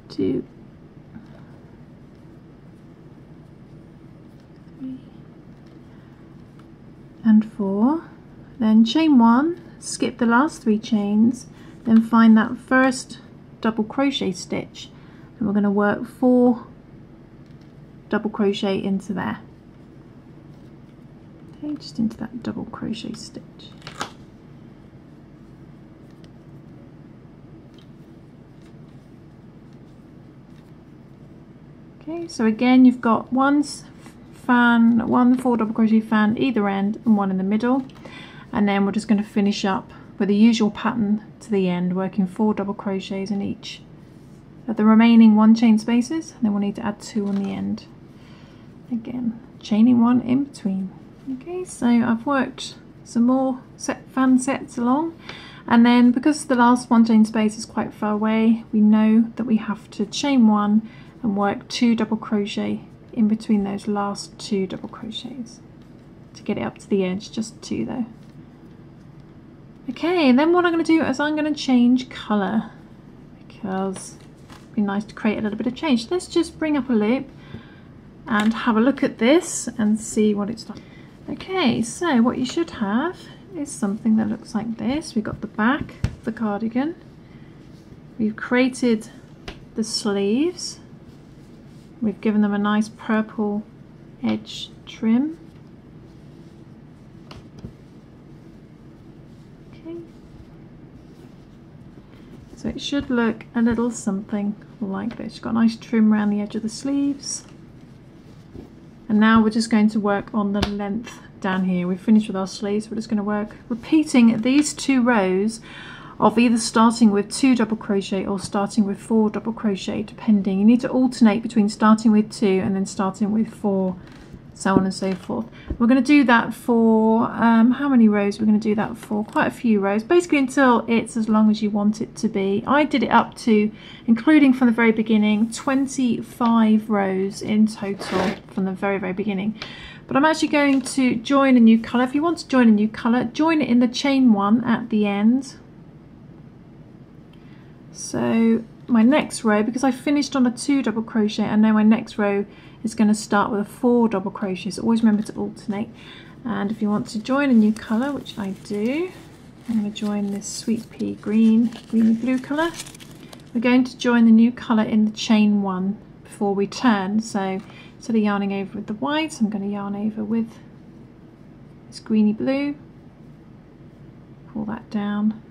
Two, 3, and 4. Then chain 1, skip the last 3 chains, then find that first double crochet stitch, and we're going to work 4 double crochet into there. Okay, just into that double crochet stitch. Okay, so again you've got one 4 double crochet fan either end and 1 in the middle, and then we're just going to finish up with the usual pattern to the end, working 4 double crochets in each of the remaining 1 chain spaces, and then we'll need to add 2 on the end. Again, chaining 1 in between. Okay, so I've worked some more fan sets along, and then because the last 1 chain space is quite far away, we know that we have to chain 1 and work 2 double crochet in between those last 2 double crochets to get it up to the edge, just 2 though. Okay, and then what I'm going to do is I'm going to change colour, because it'd be nice to create a little bit of change. Let's just bring up a loop and have a look at this and see what it's like. Okay, so what you should have is something that looks like this. We've got the back of the cardigan, we've created the sleeves, we've given them a nice purple edge trim. Okay, so it should look a little something like this. You've got a nice trim around the edge of the sleeves, And now we're just going to work on the length down here. We've finished with our sleeves. We're just going to work repeating these 2 rows of either starting with 2 double crochet or starting with 4 double crochet, depending. You need to alternate between starting with 2 and then starting with 4, so on and so forth. We're going to do that for how many rows? We're going to do that for quite a few rows, basically until it's as long as you want it to be. I did it up to, including from the very beginning, 25 rows in total from the very beginning. But I'm actually going to join a new colour. If you want to join a new colour, join it in the chain 1 at the end. So my next row, because I finished on a 2 double crochet, and now my next row is going to start with a 4 double crochet, so always remember to alternate. And if you want to join a new colour, which I do, I'm going to join this sweet pea greeny blue colour. We're going to join the new colour in the chain 1 before we turn. So instead of yarning over with the white, I'm going to yarn over with this greeny blue, pull that down,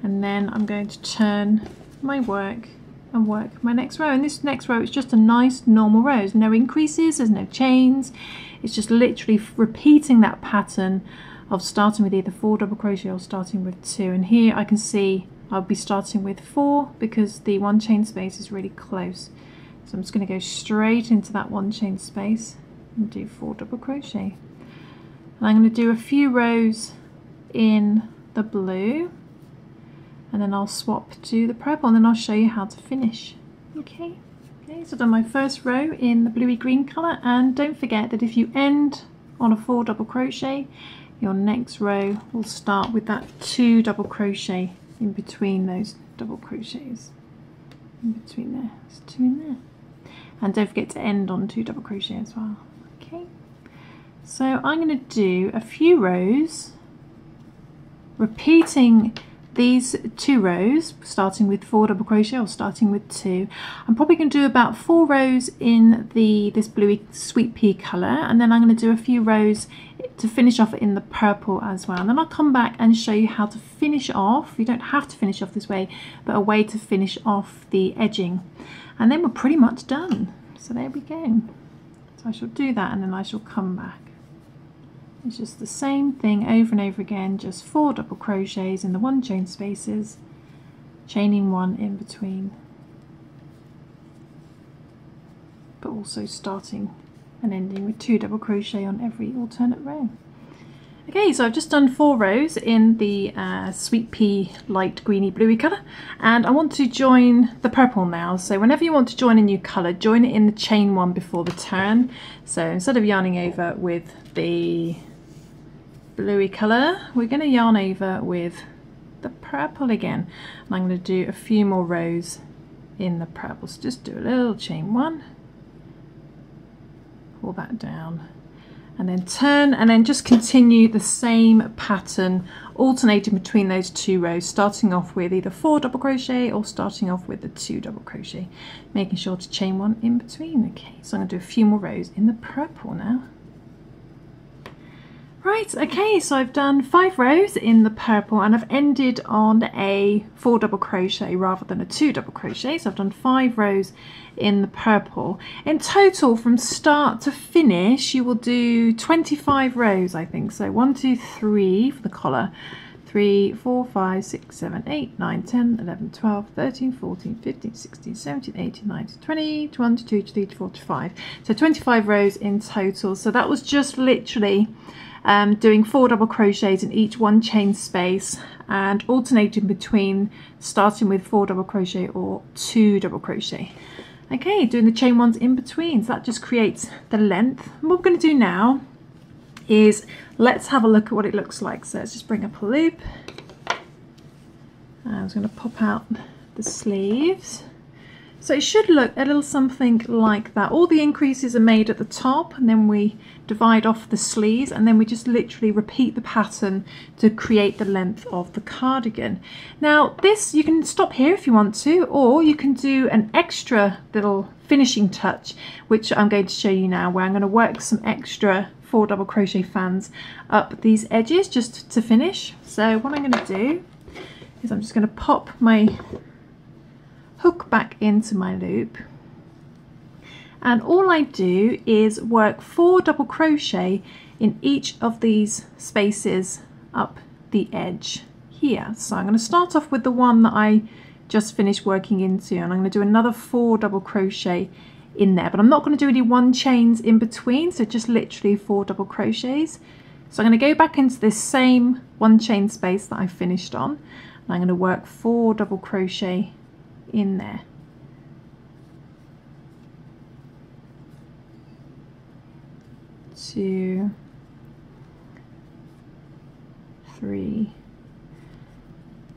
and then I'm going to turn my work and work my next row. And this next row is just a nice normal row. There's no increases, there's no chains. It's just literally repeating that pattern of starting with either 4 double crochet or starting with 2. And here I can see I'll be starting with 4 because the 1 chain space is really close. So I'm just going to go straight into that 1 chain space and do 4 double crochet. And I'm going to do a few rows in the blue, and then I'll swap to the purple, and then I'll show you how to finish. Okay, so I've done my first row in the bluey green colour, and don't forget that if you end on a 4 double crochet, your next row will start with that 2 double crochet in between those double crochets. In between there, there's 2 in there. And don't forget to end on 2 double crochet as well. Okay, so I'm going to do a few rows repeating these 2 rows, starting with 4 double crochet or starting with 2. I'm probably going to do about 4 rows in this bluey sweet pea colour, and then I'm going to do a few rows to finish off in the purple as well. And then I'll come back and show you how to finish off. You don't have to finish off this way, but a way to finish off the edging. And then we're pretty much done. So there we go. So I shall do that, and then I shall come back. It's just the same thing over and over again, just 4 double crochets in the 1 chain spaces, chaining 1 in between, but also starting and ending with 2 double crochet on every alternate row. Okay, so I've just done 4 rows in the sweet pea light greeny bluey colour, and I want to join the purple now. So whenever you want to join a new colour, join it in the chain 1 before the turn. So instead of yarning over with the bluey colour, we're going to yarn over with the purple again, and I'm going to do a few more rows in the purple. So just do a little chain 1, pull that down, and then turn, and then just continue the same pattern, alternating between those 2 rows, starting off with either 4 double crochet or starting off with the 2 double crochet, making sure to chain 1 in between. Okay, so I'm going to do a few more rows in the purple now. Right, okay, so I've done 5 rows in the purple, and I've ended on a 4 double crochet rather than a 2 double crochet. So I've done 5 rows in the purple. In total, from start to finish, you will do 25 rows, I think. So 1, 2, 3 for the collar. 3, 4, 5, 6, 7, 8, 9, 10, 11, 12, 13, 14, 15, 16, 17, 18, 19, 20, 21, 22, 23, 24, 25. So 25 rows in total. So that was just literally doing 4 double crochets in each 1 chain space and alternating between starting with 4 double crochet or 2 double crochet. Okay, doing the chain 1s in between, so that just creates the length. And what we're going to do now is let's have a look at what it looks like. So let's just bring up a loop. I'm just going to pop out the sleeves. So it should look a little something like that. All the increases are made at the top, and then we divide off the sleeves, and then we just literally repeat the pattern to create the length of the cardigan. Now this, you can stop here if you want to, or you can do an extra little finishing touch, which I'm going to show you now, where I'm going to work some extra 4 double crochet fans up these edges just to finish. So what I'm going to do is I'm just going to pop my hook back into my loop, And all I do is work 4 double crochet in each of these spaces up the edge here. So I'm going to start off with the one that I just finished working into, and I'm going to do another 4 double crochet in there, but I'm not going to do any 1 chains in between, so just literally 4 double crochets. So I'm going to go back into this same 1 chain space that I finished on, and I'm going to work 4 double crochet in there. 2, 3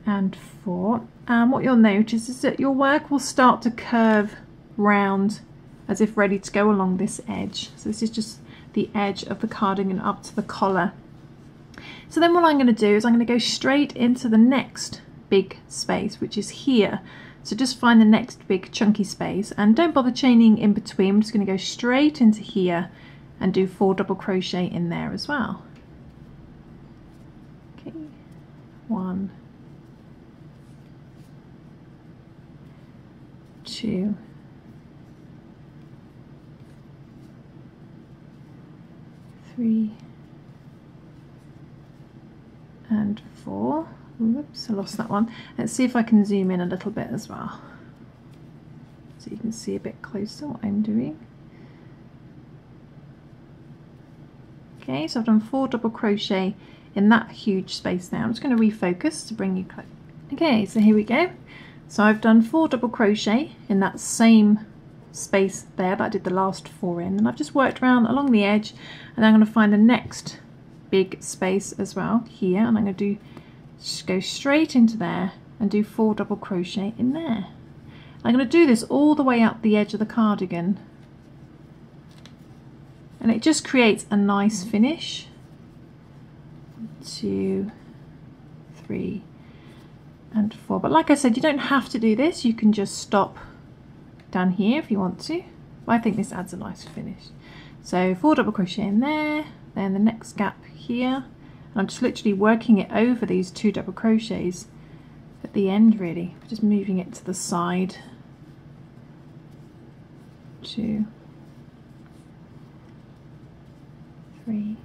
and 4, and what you'll notice is that your work will start to curve round as if ready to go along this edge. So this is just the edge of the cardigan up to the collar. So then what I'm going to do is I'm going to go straight into the next big space, which is here. So just find the next big chunky space and don't bother chaining in between. I'm just going to go straight into here and do 4 double crochet in there as well. Okay, 1, 2, 3 and 4. Whoops, I lost that one. Let's see if I can zoom in a little bit as well, so you can see a bit closer what I'm doing. Okay, so I've done 4 double crochet in that huge space now. I'm just going to refocus to bring you close. Okay, so here we go. So I've done 4 double crochet in that same space there that I did the last 4 in, and I've just worked around along the edge, and I'm going to find the next big space as well here, and I'm going to just go straight into there and do 4 double crochet in there. I'm going to do this all the way up the edge of the cardigan, and it just creates a nice finish. 2, 3 and 4. But like I said, you don't have to do this. You can just stop down here if you want to. But I think this adds a nice finish. So 4 double crochet in there, then the next gap here, and I'm just literally working it over these 2 double crochets at the end, really, just moving it to the side. 2, 3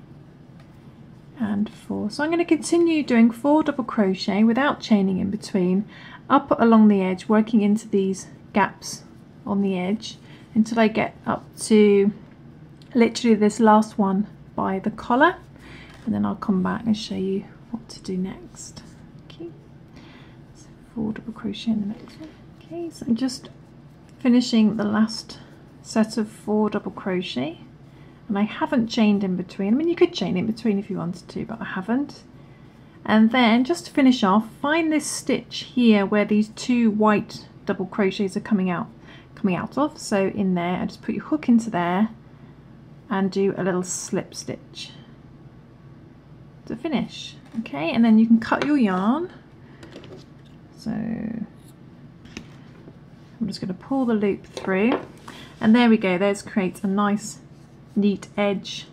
and 4. So I'm going to continue doing 4 double crochet without chaining in between, up along the edge, working into these gaps on the edge until I get up to literally this last one by the collar, and then I'll come back and show you what to do next. Okay, so 4 double crochet in the next one. Okay, so I'm just finishing the last set of 4 double crochet, and I haven't chained in between. I mean, you could chain in between if you wanted to, but I haven't. And then just to finish off, find this stitch here where these 2 white double crochets are coming out of. So in there, I just put your hook into there and do a little slip stitch to finish. Okay, and then you can cut your yarn. So I'm just going to pull the loop through, and there we go. There's creates a nice neat edge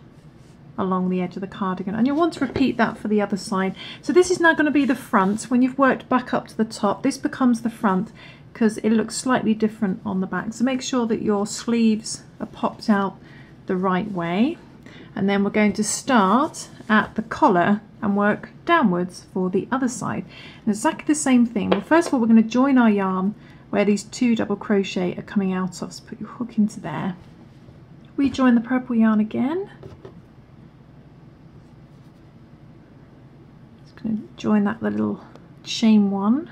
along the edge of the cardigan, and you'll want to repeat that for the other side. So this is now going to be the front. When you've worked back up to the top, this becomes the front because it looks slightly different on the back. So make sure that your sleeves are popped out the right way, and then we're going to start at the collar and work downwards for the other side. And exactly the same thing. Well, first of all, we're going to join our yarn where these 2 double crochet are coming out of. So put your hook into there. Rejoin the purple yarn again. Just going to join that little chain 1.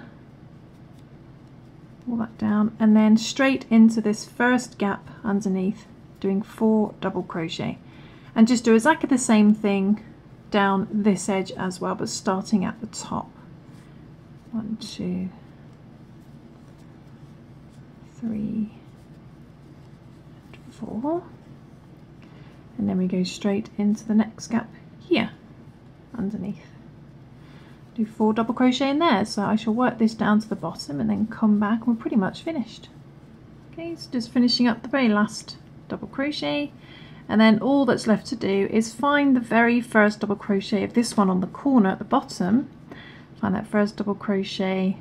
Pull that down, and then straight into this first gap underneath, doing 4 double crochet, and just do exactly the same thing down this edge as well, but starting at the top. 1, 2, 3, 4, and then we go straight into the next gap here underneath. Do 4 double crochet in there. So I shall work this down to the bottom and then come back, and we're pretty much finished. Okay, so just finishing up the very last double crochet, and then all that's left to do is find the very first double crochet of this one on the corner at the bottom. Find that first double crochet,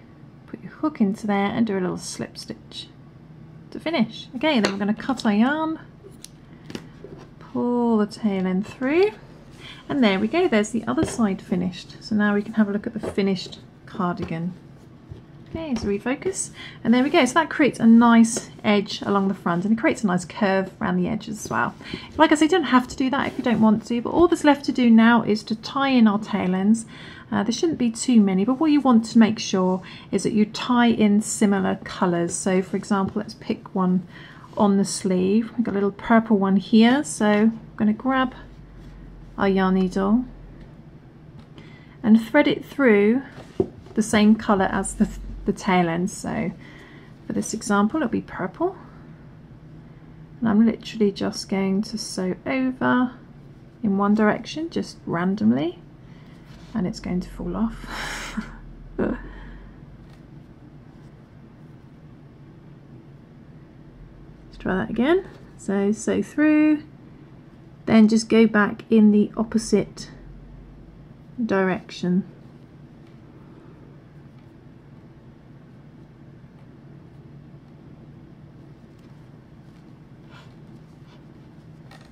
put your hook into there and do a little slip stitch to finish. Okay, then we're going to cut our yarn, pull the tail end through, and there we go, there's the other side finished. So now we can have a look at the finished cardigan. Okay, so refocus, and there we go. So that creates a nice edge along the front, and it creates a nice curve around the edges as well. Like I say, you don't have to do that if you don't want to, but all that's left to do now is to tie in our tail ends. There shouldn't be too many, but what you want to make sure is that you tie in similar colours. So for example, let's pick one on the sleeve. We've got a little purple one here, so I'm going to grab our yarn needle and thread it through the same colour as the tail end. So for this example, it'll be purple, and I'm literally just going to sew over in one direction, just randomly, and it's going to fall off. Let's try that again. So sew through, then just go back in the opposite direction.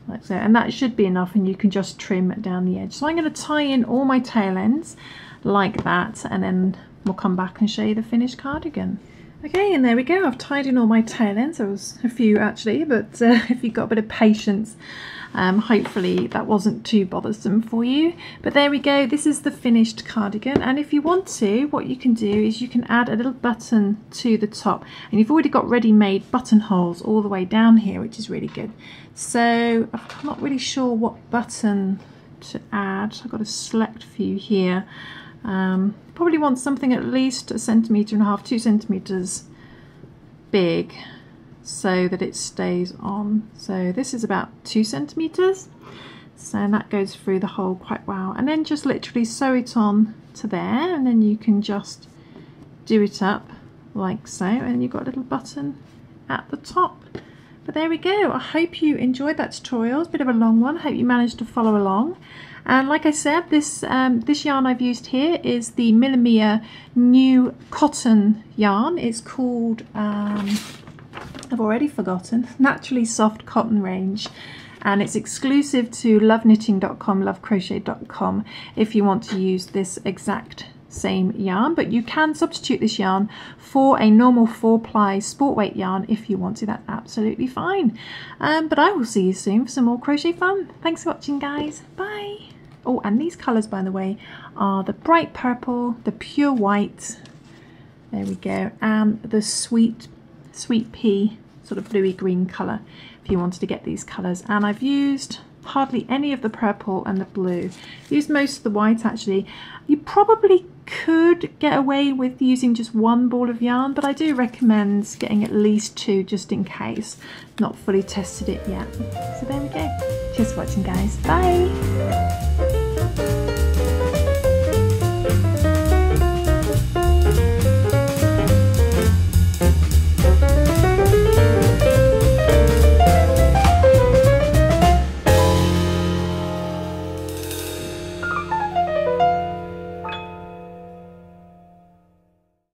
Like so, and that should be enough, and you can just trim down the edge. So I'm going to tie in all my tail ends like that, and then we'll come back and show you the finished cardigan. Okay, and there we go, I've tied in all my tail ends. There was a few actually, but if you've got a bit of patience, hopefully that wasn't too bothersome for you. But there we go, this is the finished cardigan, and if you want to, what you can do is you can add a little button to the top, and you've already got ready-made buttonholes all the way down here, which is really good. So I'm not really sure what button to add. I've got a select few here. Probably want something at least 1.5 centimeters, 2 centimeters big, so that it stays on. So this is about 2 centimeters, so that goes through the hole quite well, and then just literally sew it on to there, and then you can just do it up like so, and you've got a little button at the top. But there we go. I hope you enjoyed that tutorial. It's a bit of a long one. I hope you managed to follow along. And like I said, this yarn I've used here is the MillaMia new cotton yarn. It's called, I've already forgotten, Naturally Soft Cotton range. And it's exclusive to loveknitting.com, lovecrochet.com if you want to use this exact same yarn, but you can substitute this yarn for a normal 4-ply sport weight yarn if you want to. That's absolutely fine. But I will see you soon for some more crochet fun. Thanks for watching, guys. Bye. Oh, and these colours, by the way, are the bright purple, the pure white, there we go, and the sweet pea sort of bluey green colour if you wanted to get these colours. And I've used hardly any of the purple and the blue. I've used most of the white actually. You probably could get away with using just one ball of yarn, but I do recommend getting at least 2 just in case. Not fully tested it yet. So there we go. Cheers for watching, guys. Bye.